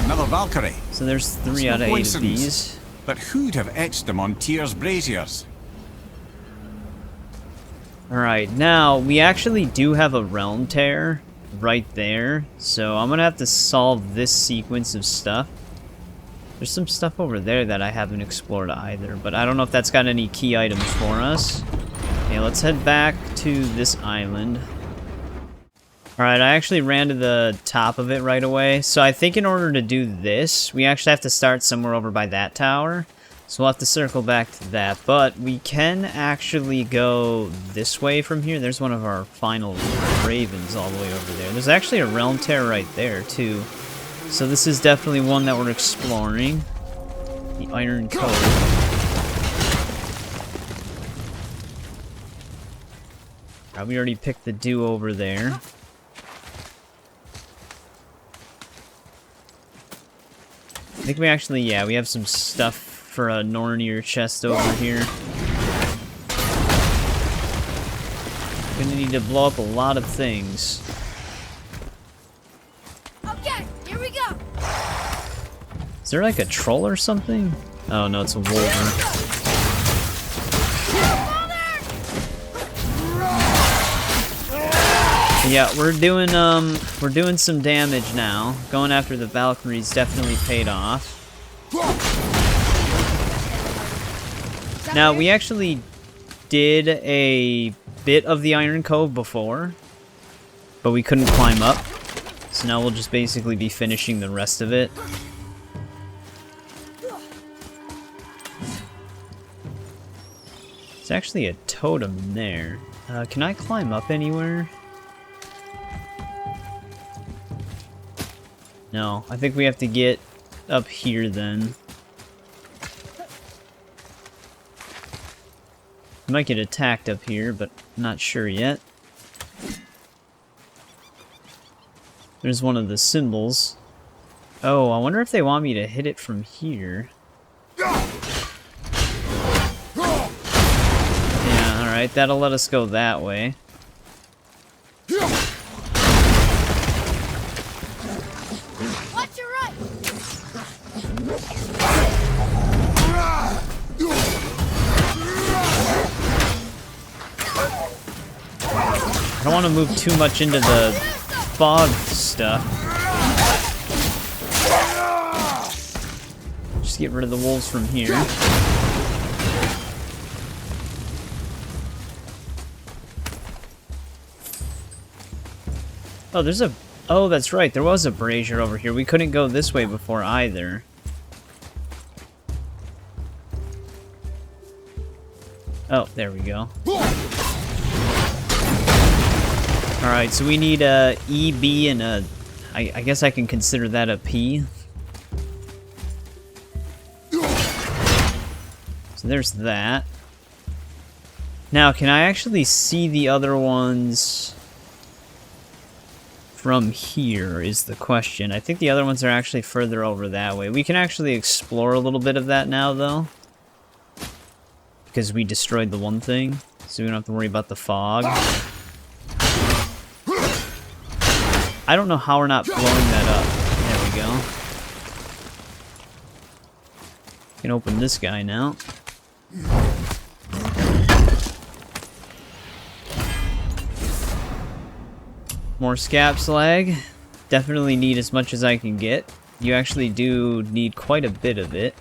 Another Valkyrie. So there's 3 out of 8 of these. But who'd have etched them on Tyr's braziers? Alright, now, we actually do have a realm tear right there. So I'm gonna have to solve this sequence of stuff. There's some stuff over there that I haven't explored either, but I don't know if that's got any key items for us. Okay, let's head back to this island. Alright, I actually ran to the top of it right away. So I think in order to do this, we actually have to start somewhere over by that tower. So we'll have to circle back to that, but we can actually go this way from here. There's one of our final ravens all the way over there. There's actually a realm tear right there, too. So this is definitely one that we're exploring. The Iron Cove. We already picked the dew over there. I think we actually, yeah, we have some stuff for a Nornir chest over here. Gonna need to blow up a lot of things. Okay, here we go. Is there like a troll or something? Oh no, it's a wolver. Yeah, we're doing some damage now. Going after the Valkyries definitely paid off. Now, we actually did a bit of the Iron Cove before, but we couldn't climb up. So now we'll just basically be finishing the rest of it. There's actually a totem there. Can I climb up anywhere? No, I think we have to get up here then. We might get attacked up here, but not sure yet. There's one of the symbols. Oh, I wonder if they want me to hit it from here. Yeah, alright, that'll let us go that way. Watch your right! I don't want to move too much into the fog stuff. Just get rid of the wolves from here. Oh, there's a... Oh, that's right. There was a brazier over here. We couldn't go this way before either. Oh, there we go. Alright, so we need a E, B, and a... I guess I can consider that a P. So there's that. Now, can I actually see the other ones from here is the question. I think the other ones are actually further over that way. We can actually explore a little bit of that now, though. Because we destroyed the one thing, so we don't have to worry about the fog. I don't know how we're not blowing that up. There we go. Can open this guy now. More scap slag. Definitely need as much as I can get. You actually do need quite a bit of it.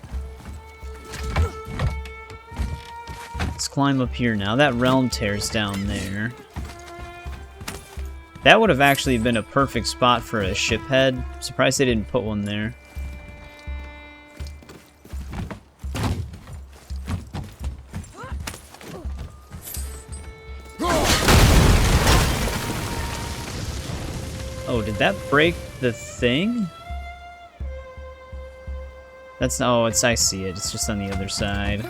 Let's climb up here now. That realm tears down there. That would have actually been a perfect spot for a ship head. Surprised they didn't put one there. Oh, did that break the thing? That's... Oh, it's... I see it. It's just on the other side.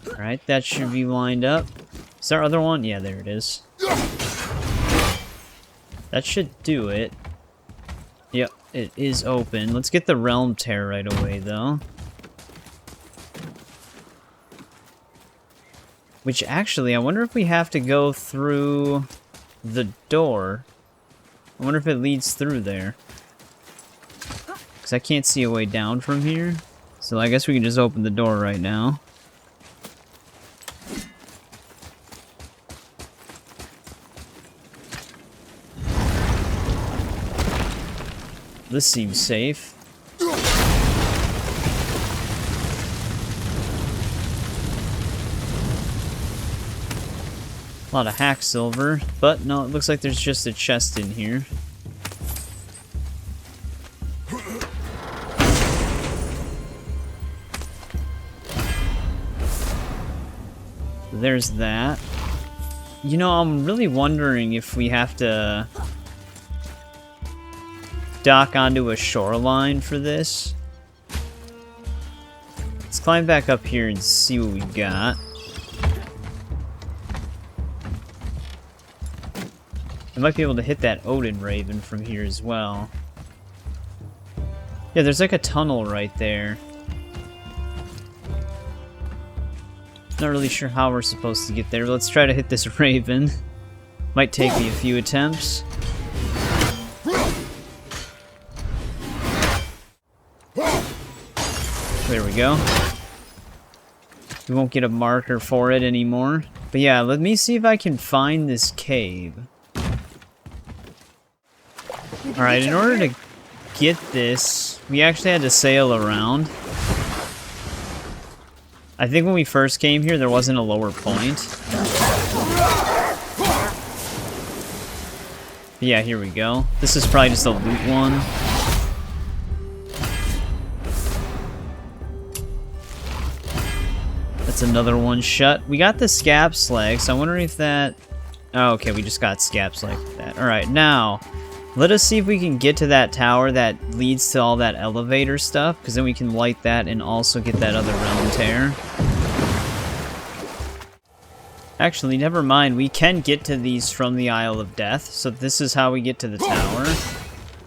Alright, that should be lined up. Is there other one? Yeah, there it is. That should do it. Yep, it is open. Let's get the realm tear right away, though. Which, actually, I wonder if we have to go through the door. I wonder if it leads through there. Because I can't see a way down from here. So I guess we can just open the door right now. This seems safe. A lot of hack silver, but no, it looks like there's just a chest in here. There's that. You know, I'm really wondering if we have to dock onto a shoreline for this. Let's climb back up here and see what we got. I might be able to hit that Odin Raven from here as well. Yeah, there's like a tunnel right there. Not really sure how we're supposed to get there. Let's try to hit this Raven. Might take me a few attempts. There we go. We won't get a marker for it anymore. But yeah, let me see if I can find this cave. Alright, in order to get this, we actually had to sail around. I think when we first came here, there wasn't a lower point. But yeah, here we go. This is probably just a loot one. That's another one shut. We got the scab slag, so I'm wondering if that... Oh, okay, we just got scab slag for that. Alright, now, let us see if we can get to that tower that leads to all that elevator stuff, because then we can light that and also get that other realm tear. Actually, never mind. We can get to these from the Isle of Death, so this is how we get to the tower.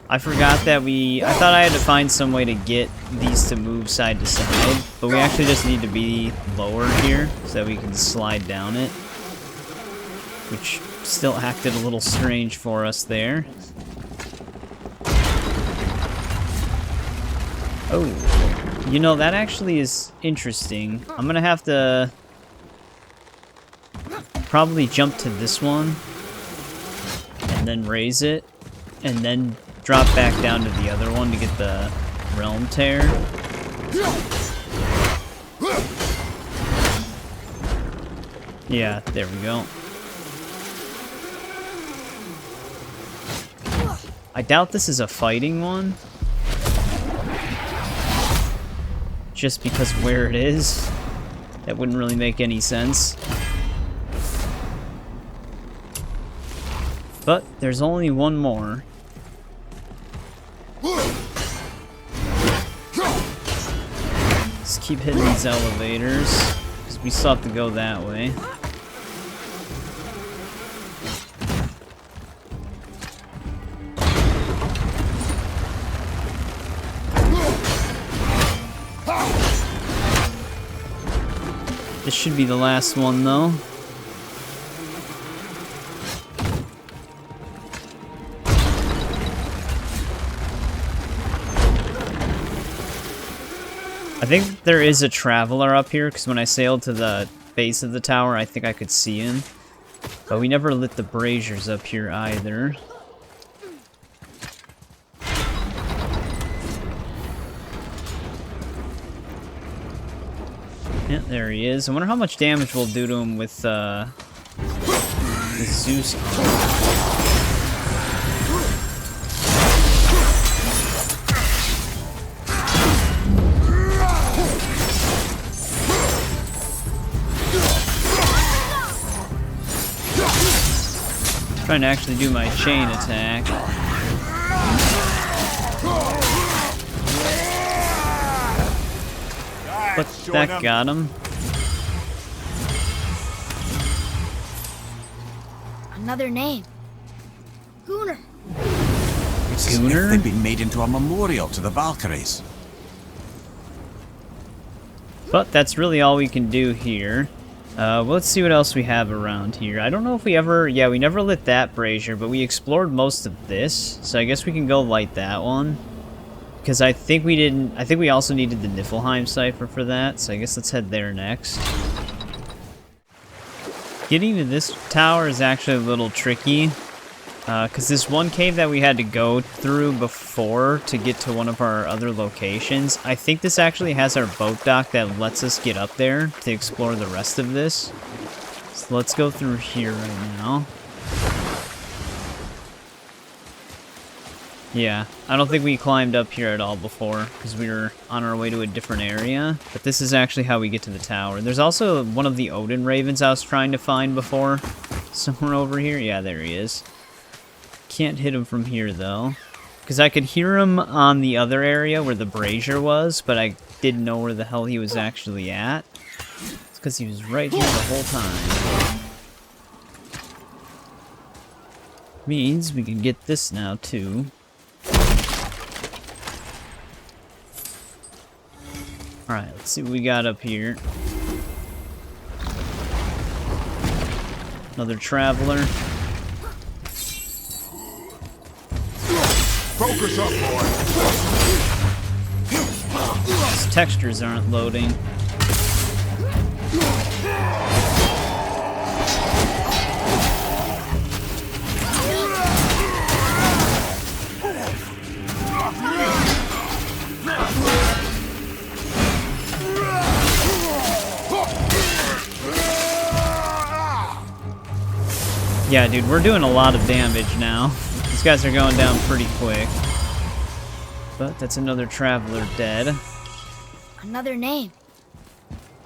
I forgot that I thought I had to find some way to get these to move side to side, but we actually just need to be lower here so that we can slide down it, which still acted a little strange for us there. Oh, you know, that actually is interesting. I'm gonna have to probably jump to this one and then raise it and then drop back down to the other one to get the realm tear. Yeah, there we go. I doubt this is a fighting one, just because of where it is. That wouldn't really make any sense. But there's only one more. Just keep hitting these elevators, because we still have to go that way. This should be the last one, though. I think there is a traveler up here, because when I sailed to the base of the tower, I think I could see him. But we never lit the braziers up here either. Yeah, there he is. I wonder how much damage we'll do to him with Zeus. Trying to actually do my chain attack. But that got him. Another name. Gunnar. It's as if they've been made into a memorial to the Valkyries. But that's really all we can do here. Let's see what else we have around here. I don't know if we ever... Yeah, we never lit that brazier, but we explored most of this. So I guess we can go light that one. Because I think we didn't... I think we also needed the Niflheim cipher for that. So I guess let's head there next. Getting to this tower is actually a little tricky. Because this one cave that we had to go through before to get to one of our other locations, I think this actually has our boat dock that lets us get up there to explore the rest of this. So let's go through here right now. Yeah, I don't think we climbed up here at all before, because we were on our way to a different area. But this is actually how we get to the tower. There's also one of the Odin Ravens I was trying to find before. Somewhere over here. Yeah, there he is. Can't hit him from here, though. Because I could hear him on the other area where the brazier was, but I didn't know where the hell he was actually at. It's because he was right here the whole time. Means we can get this now, too. Alright, let's see what we got up here. Another traveler. Focus up, boy. These textures aren't loading. Yeah, dude, we're doing a lot of damage now. These guys are going down pretty quick. But that's another traveler dead. Another name.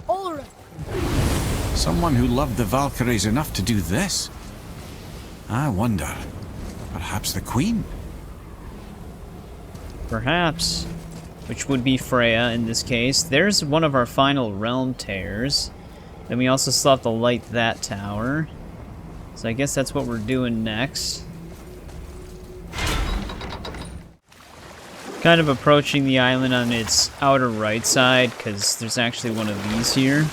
Olrun. Someone who loved the Valkyries enough to do this? I wonder. Perhaps the Queen? Perhaps. Which would be Freya in this case. There's one of our final realm tears. Then we also still have to light that tower. So I guess that's what we're doing next. Kind of approaching the island on its outer right side, because there's actually one of these here.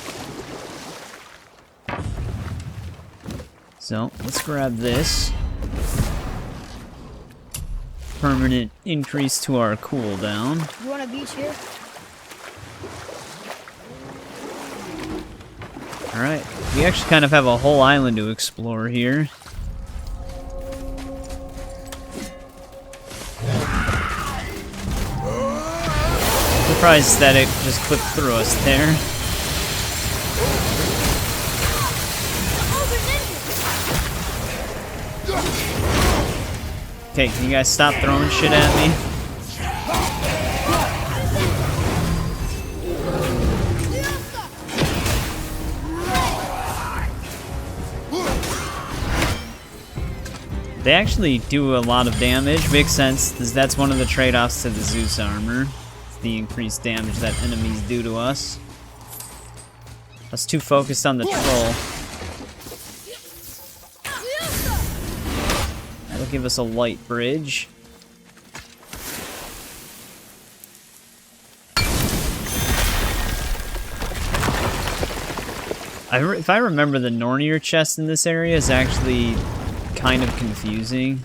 So, let's grab this. Permanent increase to our cooldown. You want a beach here? Alright, we actually kind of have a whole island to explore here. Surprised that it just clipped through us there. Okay, can you guys stop throwing shit at me? They actually do a lot of damage. Makes sense, because that's one of the trade-offs to the Zeus armor. It's the increased damage that enemies do to us. I was too focused on the troll. That'll give us a light bridge. If I remember, the Nornir chest in this area is actually kind of confusing.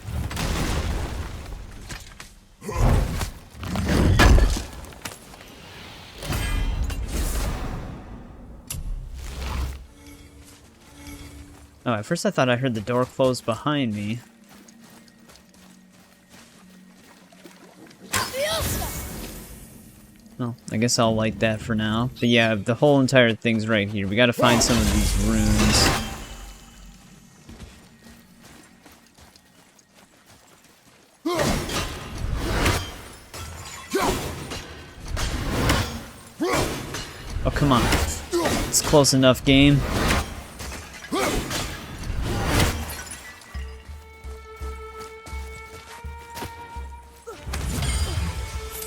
Oh, at first I thought I heard the door close behind me. Well, I guess I'll light that for now. But yeah, the whole entire thing's right here. We gotta find some of these runes. Oh, come on. It's close enough, game.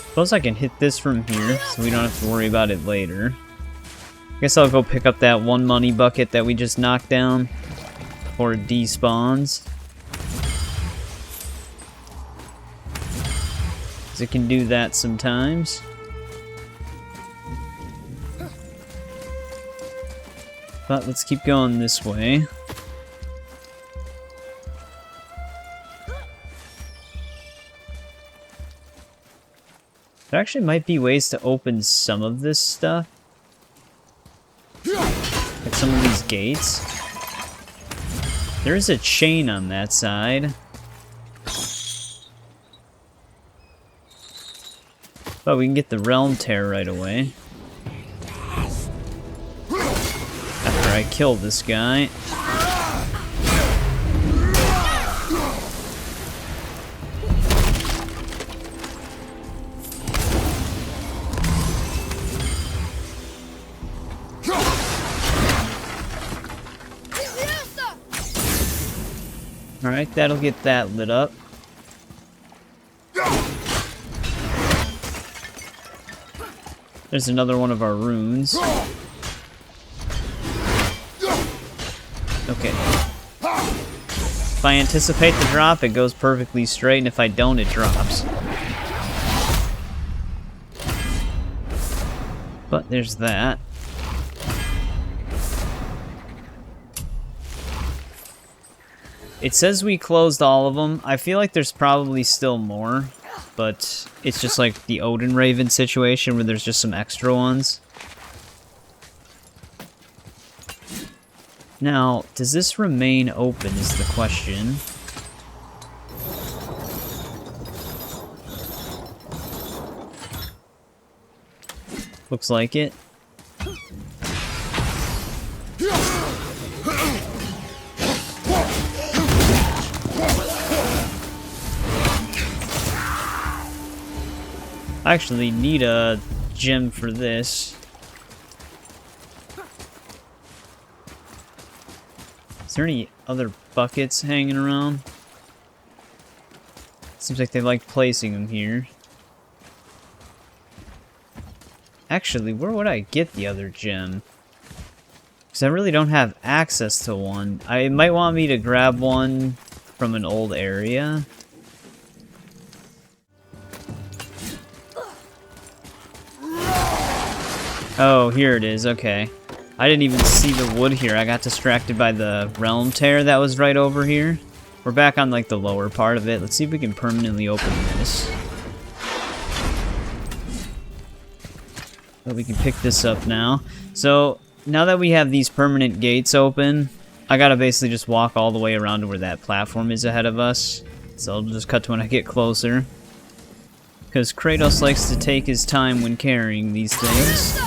Suppose I can hit this from here, so we don't have to worry about it later. I guess I'll go pick up that one money bucket that we just knocked down before it despawns. 'Cause it can do that sometimes. But let's keep going this way. There actually might be ways to open some of this stuff. Like some of these gates. There is a chain on that side. But we can get the realm tear right away. After I kill this guy. Alright, that'll get that lit up. There's another one of our runes. Okay. If I anticipate the drop, it goes perfectly straight, and if I don't, it drops. But there's that. It says we closed all of them. I feel like there's probably still more, but it's just like the Odin Raven situation where there's just some extra ones. Now, does this remain open is the question. Looks like it. I actually need a gem for this. Is there any other buckets hanging around? Seems like they like placing them here. Actually, where would I get the other gem? Because I really don't have access to one. I might want me to grab one from an old area. Oh, here it is. Okay. I didn't even see the wood here. I got distracted by the realm tear that was right over here. We're back on, like, the lower part of it. Let's see if we can permanently open this. But we can pick this up now. So, now that we have these permanent gates open, I gotta basically just walk all the way around to where that platform is ahead of us. So I'll just cut to when I get closer. Because Kratos likes to take his time when carrying these things.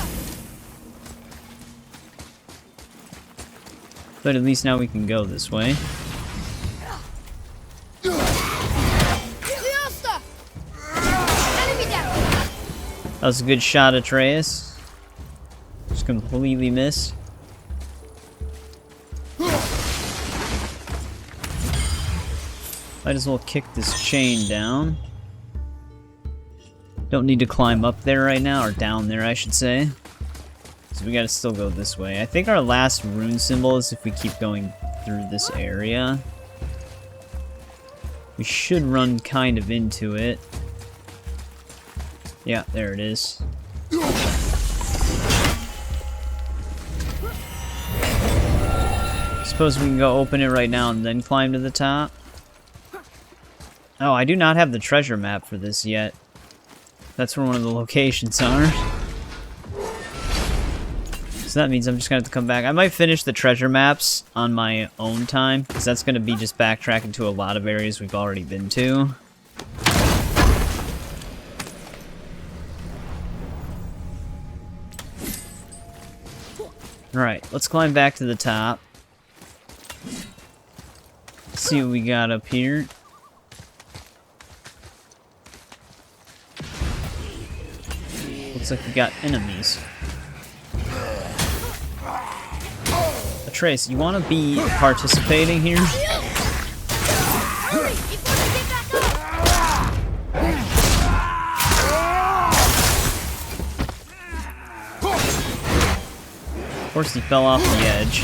But at least now we can go this way. That was a good shot, Atreus. Just completely missed. Might as well kick this chain down. Don't need to climb up there right now, or down there, I should say. So we gotta still go this way. I think our last rune symbol is if we keep going through this area. We should run kind of into it. Yeah, there it is. Suppose we can go open it right now and then climb to the top. Oh, I do not have the treasure map for this yet. That's where one of the locations are. So that means I'm just gonna have to come back. I might finish the treasure maps on my own time, because that's gonna be just backtracking to a lot of areas we've already been to. Alright, let's climb back to the top. Let's see what we got up here. Looks like we got enemies. Atreus, you want to be participating here? Of course he fell off the edge.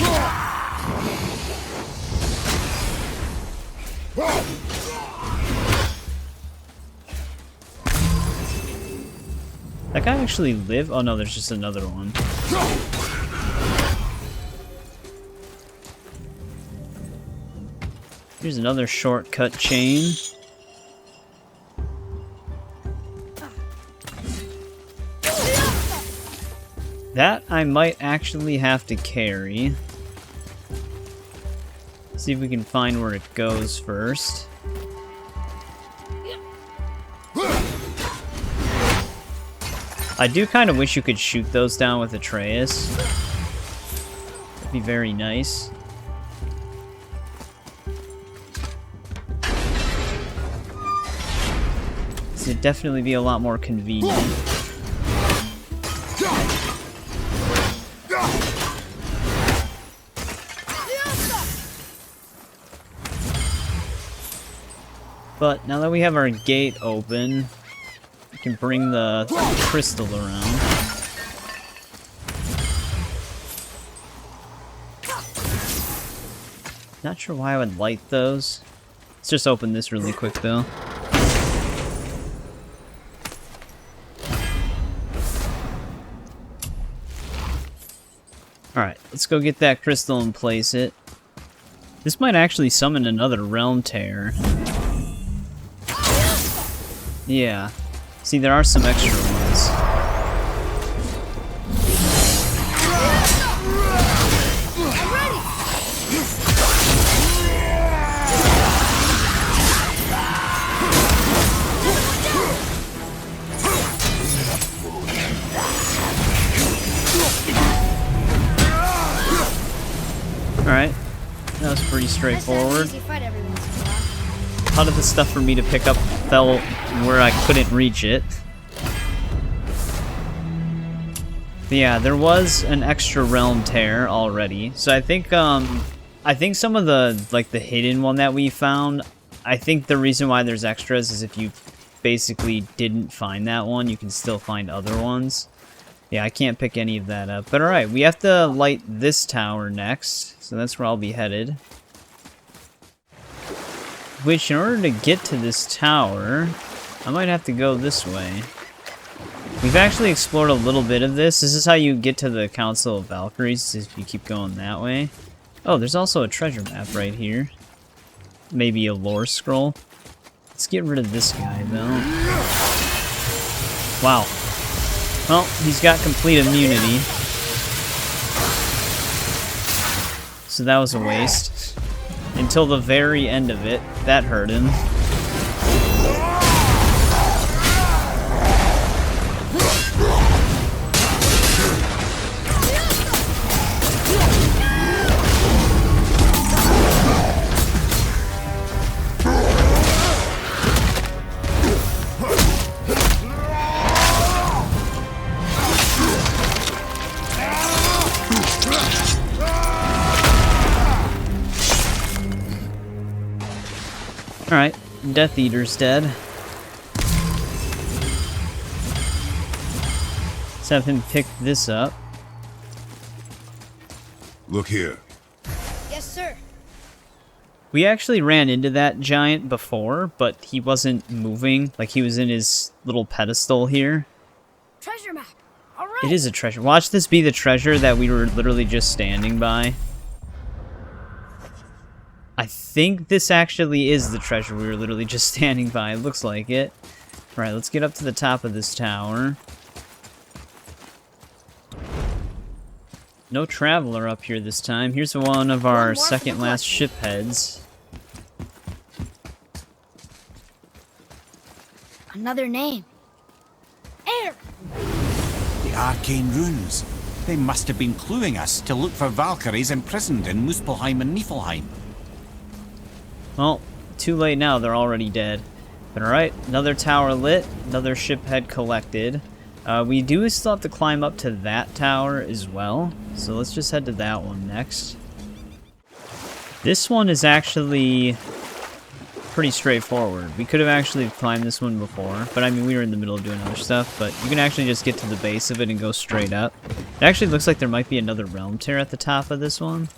That guy actually live? Oh no, there's just another one. Here's another shortcut chain. That I might actually have to carry. See if we can find where it goes first. I do kind of wish you could shoot those down with Atreus. That'd be very nice. This would definitely be a lot more convenient. But now that we have our gate open, we can bring the crystal around. Not sure why I would light those. Let's just open this really quick though. Alright, let's go get that crystal and place it. This might actually summon another realm tear. Yeah. See, there are some extra ones. Alright. That was pretty straightforward. A lot of the stuff for me to pick up fell where I couldn't reach it. But yeah, there was an extra realm tear already. So I think some of the, like, the hidden one that we found, I think the reason why there's extras is if you basically didn't find that one, you can still find other ones. Yeah, I can't pick any of that up. But alright, we have to light this tower next. So that's where I'll be headed. Which, in order to get to this tower, I might have to go this way. We've actually explored a little bit of this. This is how you get to the Council of Valkyries, if you keep going that way. Oh, there's also a treasure map right here. Maybe a lore scroll. Let's get rid of this guy, though. Wow. Well, he's got complete immunity. So that was a waste. Until the very end of it. That hurt him. Alright, Death Eater's dead. Let's have him pick this up. Look here. Yes, sir. We actually ran into that giant before, but he wasn't moving. Like, he was in his little pedestal here. Treasure map. All right. It is a treasure. Watch this be the treasure that we were literally just standing by. I think this actually is the treasure we were literally just standing by. It looks like it. Alright, let's get up to the top of this tower. No traveler up here this time. Here's one of our second last ship heads. Another name. Air. The arcane runes. They must have been cluing us to look for Valkyries imprisoned in Muspelheim and Niflheim. Well, too late now, they're already dead. But alright, another tower lit, another ship head collected. We do still have to climb up to that tower as well, so let's just head to that one next. This one is actually pretty straightforward. We could have actually climbed this one before, but I mean, we were in the middle of doing other stuff, but you can actually just get to the base of it and go straight up. It actually looks like there might be another realm tear at the top of this one.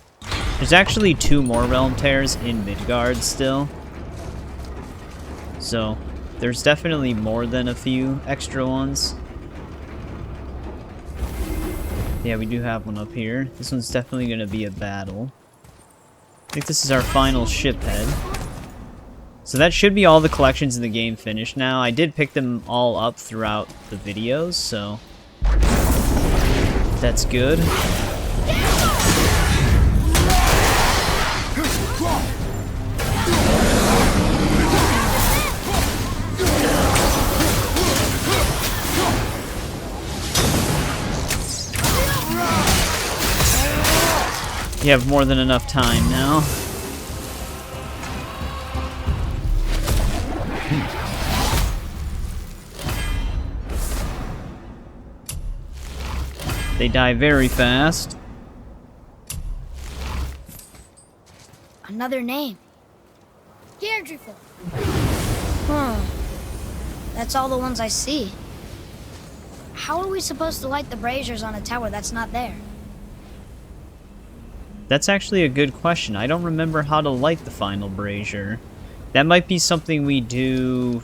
There's actually 2 more realm tears in Midgard still. So, there's definitely more than a few extra ones. Yeah, we do have one up here. This one's definitely going to be a battle. I think this is our final ship head. So that should be all the collections in the game finished now. I did pick them all up throughout the videos, so that's good. You have more than enough time now. They die very fast. Another name. Deirdreful. Huh. That's all the ones I see. How are we supposed to light the braziers on a tower that's not there? That's actually a good question. I don't remember how to light the final brazier. That might be something we do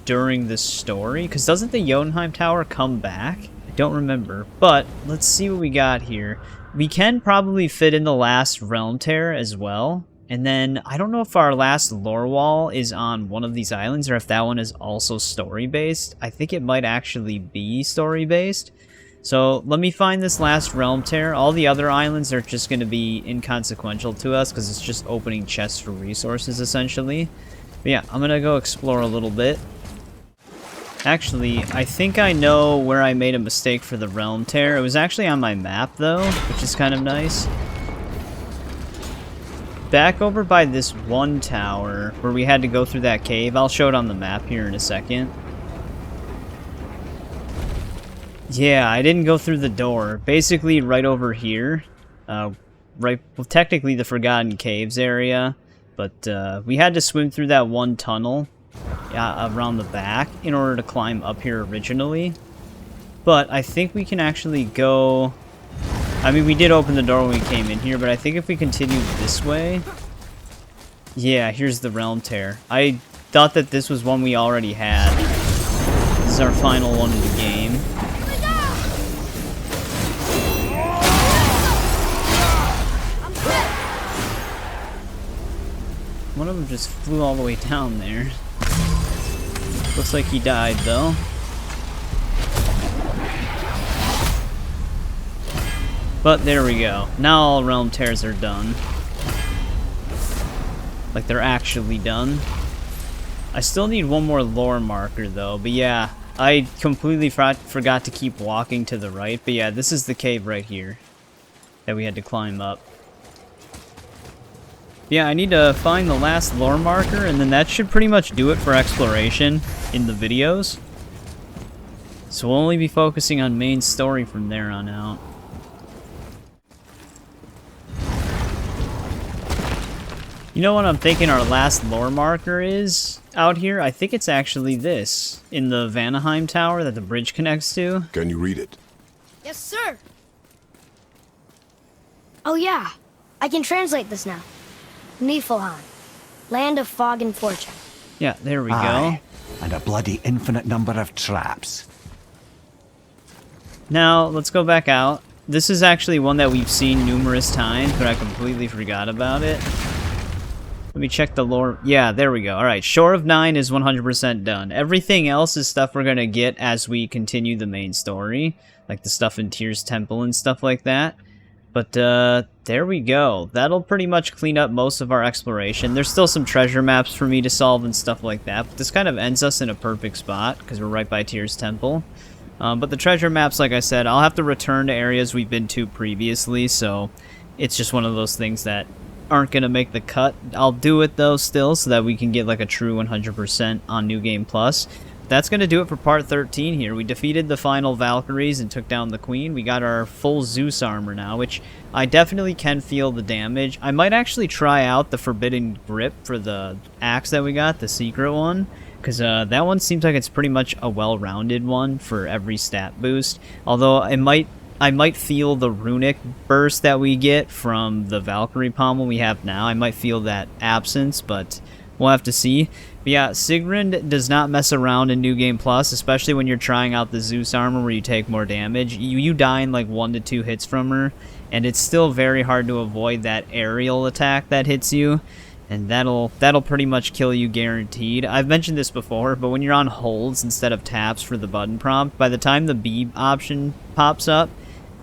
during the story, because doesn't the Jotunheim Tower come back? I don't remember, but let's see what we got here. We can probably fit in the last realm tear as well, and then I don't know if our last lore wall is on one of these islands or if that one is also story-based. I think it might actually be story-based. So let me find this last realm tear. All the other islands are just going to be inconsequential to us because it's just opening chests for resources essentially. But yeah, I'm going to go explore a little bit. Actually, I think I know where I made a mistake for the realm tear. It was actually on my map though, which is kind of nice. Back over by this one tower where we had to go through that cave. I'll show it on the map here in a second. Yeah, I didn't go through the door. Basically, right over here. Well, technically the Forgotten Caves area. But we had to swim through that one tunnel around the back in order to climb up here originally. But I think we can actually go... I mean, we did open the door when we came in here, but I think if we continue this way... Yeah, here's the Realm Tear. I thought that this was one we already had. This is our final one in the game. One of them just flew all the way down there. Looks like he died, though. But there we go. Now all Realm Tears are done. Like, they're actually done. I still need one more lore marker, though. But yeah, I completely forgot to keep walking to the right. But yeah, this is the cave right here that we had to climb up. Yeah, I need to find the last lore marker, and then that should pretty much do it for exploration in the videos. So we'll only be focusing on main story from there on out. You know what I'm thinking our last lore marker is out here? I think it's actually this, in the Vanaheim tower that the bridge connects to. Can you read it? Yes, sir. Oh yeah, I can translate this now. Niflheim, land of fog and fortune. Yeah, there we Aye, go. and a bloody infinite number of traps. Now, let's go back out. This is actually one that we've seen numerous times, but I completely forgot about it. Let me check the lore. Yeah, there we go. Alright, Shore of Nine is 100% done. Everything else is stuff we're gonna get as we continue the main story. Like the stuff in Tyr's Temple and stuff like that. But, there we go. That'll pretty much clean up most of our exploration. There's still some treasure maps for me to solve and stuff like that, but this kind of ends us in a perfect spot, because we're right by Tyr's Temple. But the treasure maps, like I said, I'll have to return to areas we've been to previously, so it's just one of those things that aren't going to make the cut. I'll do it, though, still, so that we can get, like, a true 100% on New Game Plus. That's going to do it for part 13 here. We defeated the final Valkyries and took down the Queen. We got our full Zeus armor now, which I definitely can feel the damage. I might actually try out the Forbidden Grip for the axe that we got, the secret one, because that one seems like it's pretty much a well-rounded one for every stat boost. Although I might feel the runic burst that we get from the Valkyrie Pommel we have now. I might feel that absence, but we'll have to see. But yeah, Sigrun does not mess around in New Game Plus, especially when you're trying out the Zeus armor where you take more damage. You die in like 1 to 2 hits from her, and it's still very hard to avoid that aerial attack that hits you, and that'll pretty much kill you guaranteed. I've mentioned this before, but when you're on holds instead of taps for the button prompt, by the time the B option pops up,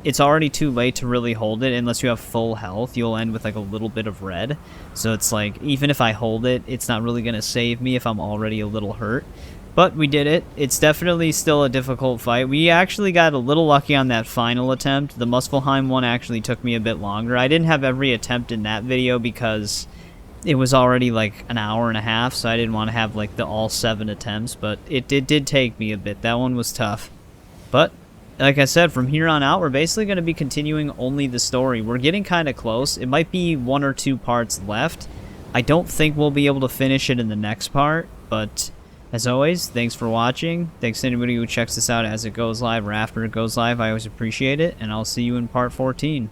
it's already too late to really hold it. Unless you have full health, you'll end with like a little bit of red. So it's like, even if I hold it, it's not really going to save me if I'm already a little hurt. But we did it. It's definitely still a difficult fight. We actually got a little lucky on that final attempt. The Muspelheim one actually took me a bit longer. I didn't have every attempt in that video because it was already like an hour and a half, so I didn't want to have like the all 7 attempts, but it did take me a bit. That one was tough. But like I said, from here on out, we're basically going to be continuing only the story. We're getting kind of close. It might be 1 or 2 parts left. I don't think we'll be able to finish it in the next part, but as always, thanks for watching. Thanks to anybody who checks this out as it goes live or after it goes live. I always appreciate it, and I'll see you in part 14.